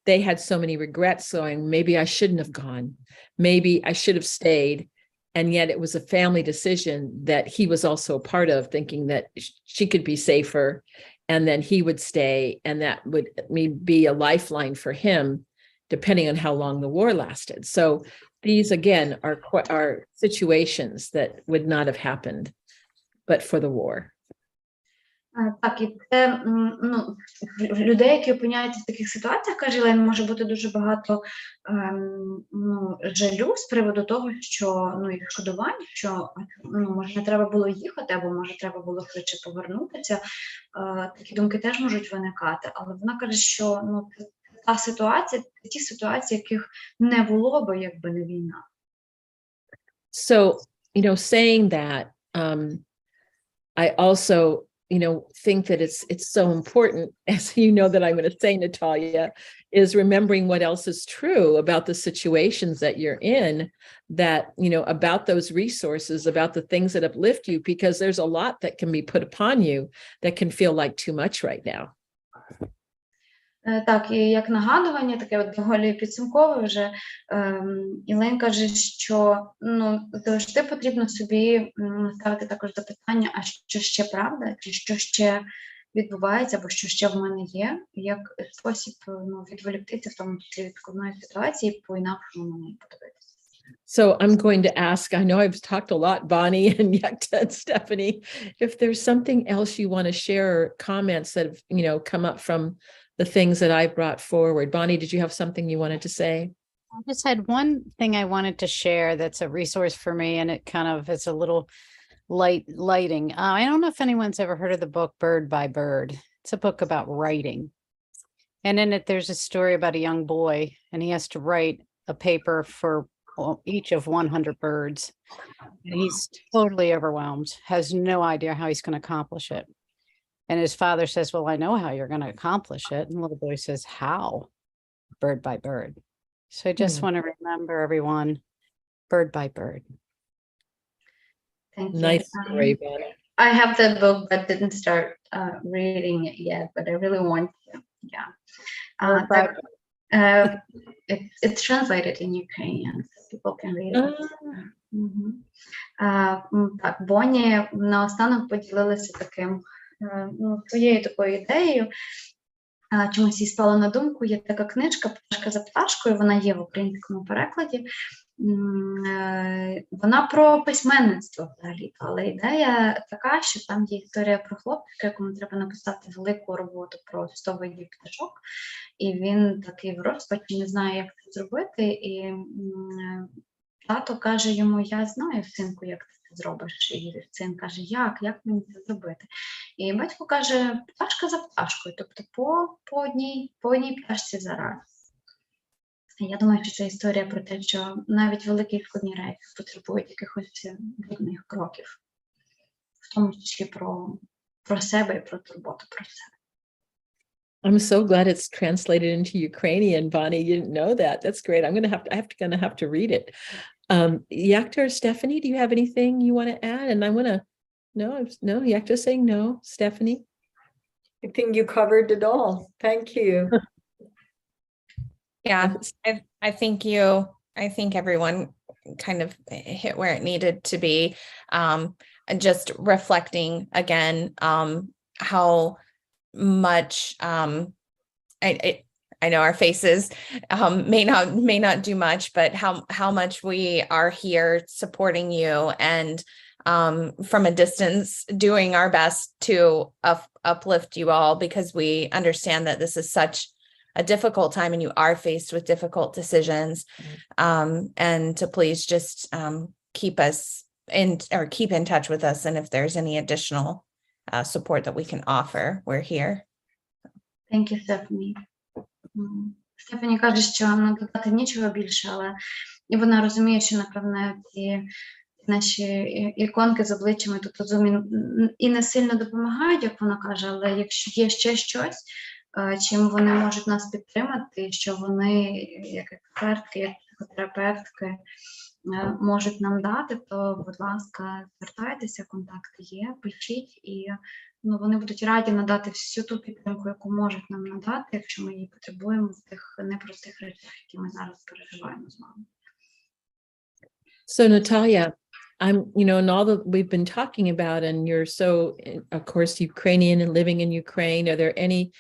they had so many regrets going, maybe I shouldn't have gone. Maybe I should have stayed. And yet it was a family decision that he was also a part of, thinking that she could be safer and then he would stay. And that would be a lifeline for him, depending on how long the war lasted. So these, again, are situations that would not have happened, but for the war. Так, і це, людей, які опиняються в таких ситуаціях, каже Елейн, може бути дуже багато жалю з приводу того, що, і шкодувань, що, може, не треба було їхати, або, може, треба було швидше повернутися. Такі думки теж можуть виникати, але вона каже, що, та ситуація, ті ситуації, яких не було би, якби не війна. So, saying that, I also think that it's so important, as that I'm going to say, Natalia, is remembering what else is true about the situations that you're in, that, about those resources, about the things that uplift you, because there's a lot that can be put upon you that can feel like too much right now. Так, і як нагадування, таке от доволі підсумкове вже, Ілейн каже, що завжди потрібно собі ставити також запитання, а що ще правда, чи що ще відбувається, або що ще в мене є, як спосіб відволіктися, в тому числі від складної ситуації, по-інакшому на неї подивитися. So I'm going to ask, I know I've talked a lot, Bonnie and Yekta and Stephanie, if there's something else you want to share, or comments that have, come up from the things that I brought forward. Bonnie, did you have something you wanted to say? I just had one thing I wanted to share that's a resource for me, and it kind of is a little lighting. I don't know if anyone's ever heard of the book Bird by Bird. It's a book about writing. And in it, there's a story about a young boy, and he has to write a paper for each of 100 birds. And he's totally overwhelmed, has no idea how he's going to accomplish it. And his father says, well, I know how you're going to accomplish it. And the little boy says, how? Bird by bird. So I just want to remember everyone, bird by bird. Thank you. Nice story, Bonnie. I have the book, but didn't start reading it yet, but I really want to. Yeah. It's translated in Ukrainian, so people can read it. Так, Бонні наостанок поділилася своєю такою ідеєю. Чомусь їй спало на думку, є така книжка «Пташка за пташкою», вона є в українському перекладі. Вона про письменництво взагалі, але ідея така, що там є історія про хлопчика, якому треба написати велику роботу про 100 видів пташок, і він такий в розпачі, не знає, як це зробити, і тато каже йому, я знаю, синку, як ти це зробиш, і син каже, як мені це зробити? І батько каже, пташка за пташкою, тобто по одній пташці зараз. Я думаю, що це історія про те, що навіть великі і складні речі потребують якихось дрібних кроків, в тому числі про себе і про турботу про себе. I'm so glad it's translated into Ukrainian, Bonnie. You didn't know that. That's great. I'm gonna have to read it. Yekta or Stephanie, do you have anything you want to add? And I want to no. Yekta's saying no. Stephanie, I think you covered it all. Thank you. Yeah, I think everyone kind of hit where it needed to be. And just reflecting again, how much I know our faces may not do much, but how much we are here supporting you and from a distance doing our best to uplift you all, because we understand that this is such a difficult time and you are faced with difficult decisions, and to please just keep in touch with us, and if there's any additional support that we can offer, we're here. Thank you, Stephanie. Стефані каже, що нам додати нічого більше, але і вона розуміє, що, напевне, ці наші іконки з обличчями тут у Zoom і не сильно допомагають, як вона каже, але якщо є ще щось, чим вони можуть нас підтримати, що вони, як експертки, як психотерапевтки, можуть нам дати, то, будь ласка, звертайтеся, контакти є, пишіть, і вони будуть раді надати всю ту підтримку, яку можуть нам надати, якщо ми її потребуємо в тих непростих речах, які ми зараз переживаємо з вами. So Natalia, and all that we've been talking about, and you're so, of course, Ukrainian and living in Ukraine, are there any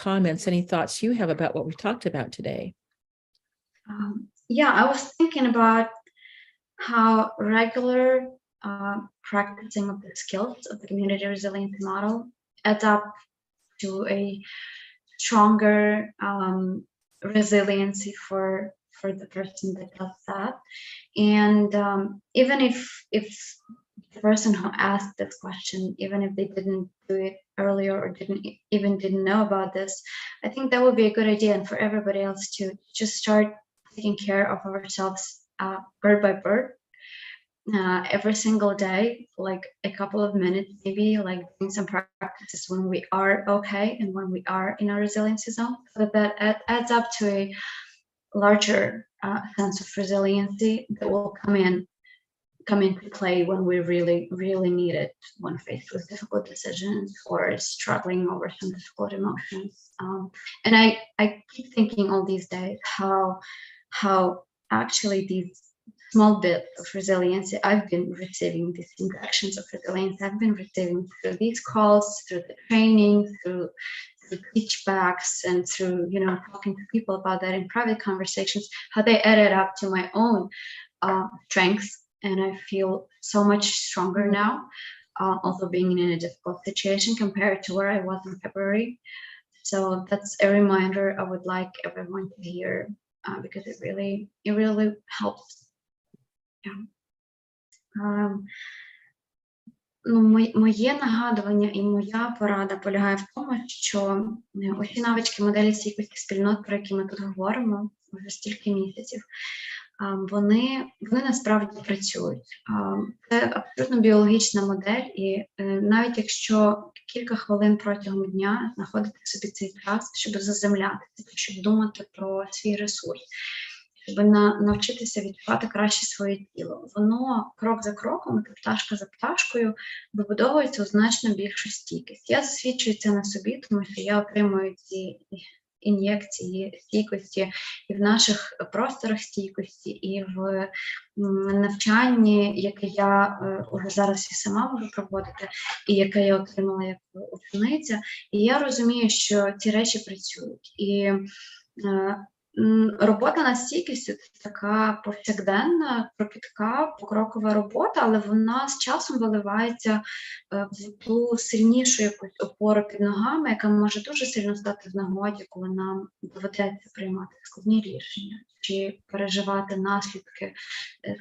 comments, any thoughts you have about what we've talked about today? Yeah, I was thinking about how regular practicing of the skills of the community resilience model adds up to a stronger resiliency for the person that does that. And even if the person who asked this question, even if they didn't do it earlier or didn't know about this, I think that would be a good idea, and for everybody else to just start taking care of ourselves bird by bird, every single day, like a couple of minutes, maybe, like doing some practices when we are okay and when we are in our resiliency zone, so that adds up to a larger sense of resiliency that will come in come into play when we really, really need it, when faced with difficult decisions or struggling over some difficult emotions. And I keep thinking all these days how actually these small bits of resilience I've been receiving, these injections of resilience I've been receiving through these calls, through the training, through teach backs, and through, you know, talking to people about that in private conversations, how they added up to my own strengths. And I feel so much stronger now, also being in a difficult situation compared to where I was in February. So that's a reminder I would like everyone to hear, because it really helps. Yeah. Ну, моє нагадування і моя порада полягає в тому, що усі навички моделі стійкості спільнот, про які ми тут говоримо вже стільки місяців, вони насправді працюють. Це абсолютно біологічна модель, і навіть якщо кілька хвилин протягом дня знаходити собі цей час, щоб заземлятися, щоб думати про свій ресурс, щоб навчитися відчувати краще своє тіло. Воно крок за кроком, пташка за пташкою, вибудовується у значно більшу стійкість. Я засвідчую це на собі, тому що я отримую ці ін'єкції стійкості і в наших просторах стійкості, і в навчанні, яке я уже зараз і сама можу проводити, і яке я отримала як учениця. І я розумію, що ці речі працюють. І робота над стійкістю – це така повсякденна, кропітка, покрокова робота, але вона з часом виливається в ту сильнішу якусь опору під ногами, яка може дуже сильно стати в нагоді, коли нам доведеться приймати складні рішення чи переживати наслідки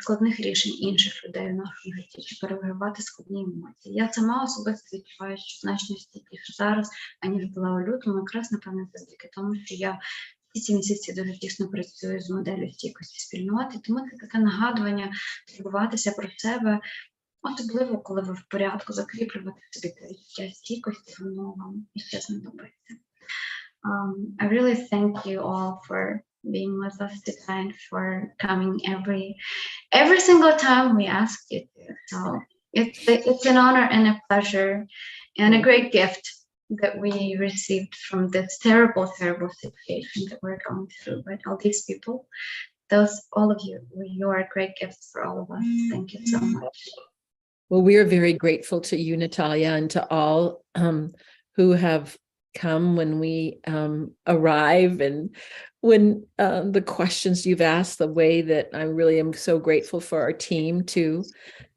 складних рішень інших людей в нашому житті, чи переживати складні емоції. Я сама особисто відчуваю, що значно стійкіше зараз, аніж була у лютому, якраз, напевно, завдяки тому, що я ці місяці дуже тісно працюю з моделлю стійкості спільноти, тому це таке нагадування турбуватися про себе, особливо, коли ви в порядку, закріплювати собі це відчуття стійкості, воно вам іще знадобиться. I really thank you all for being with us today and for coming every single time we ask you to. So it's an honor and a pleasure and a great gift that we received from this terrible, terrible situation that we're going through. But all these people, all of you, you are great gifts for all of us. Thank you so much. Well, we are very grateful to you, Natalia, and to all who have come when we arrive, and when the questions you've asked, the way that I really am so grateful for our team too,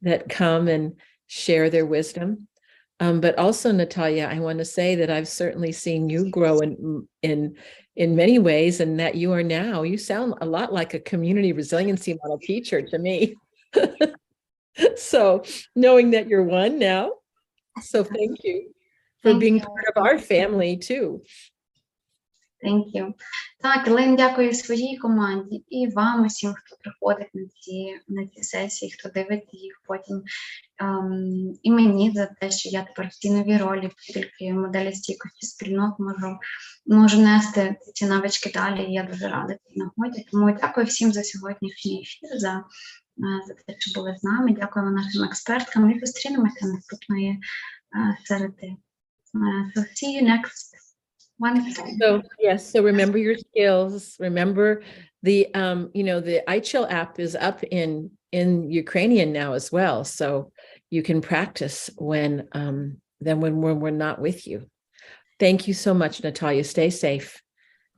that come and share their wisdom. But also, Natalia, I want to say that I've certainly seen you grow in many ways, and that you are now, you sound a lot like a community resiliency model teacher to me. So knowing that you're one now, so thank you for being part of our family too. Thank you. Так, Лен, дякую своїй команді і вам усім, хто приходить на ці сесії, хто дивиться їх потім. І мені за те, що я тепер в цій новій ролі, тільки моделі стійкості спільнот можу нести ці навички далі, і я дуже рада цій нагоді. Тому дякую всім за сьогоднішній ефір, за те, що були з нами. Дякуємо нашим експерткам і зустрінемося наступної середи. So see you next Wednesday. So yes, so remember your skills. Remember the the iChill app is up in Ukrainian now as well, so you can practice when we're not with you. Thank you so much, Natalia. Stay safe.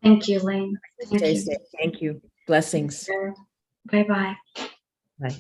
Thank you, Lane. Stay safe. Thank you. Blessings. Bye-bye. Bye.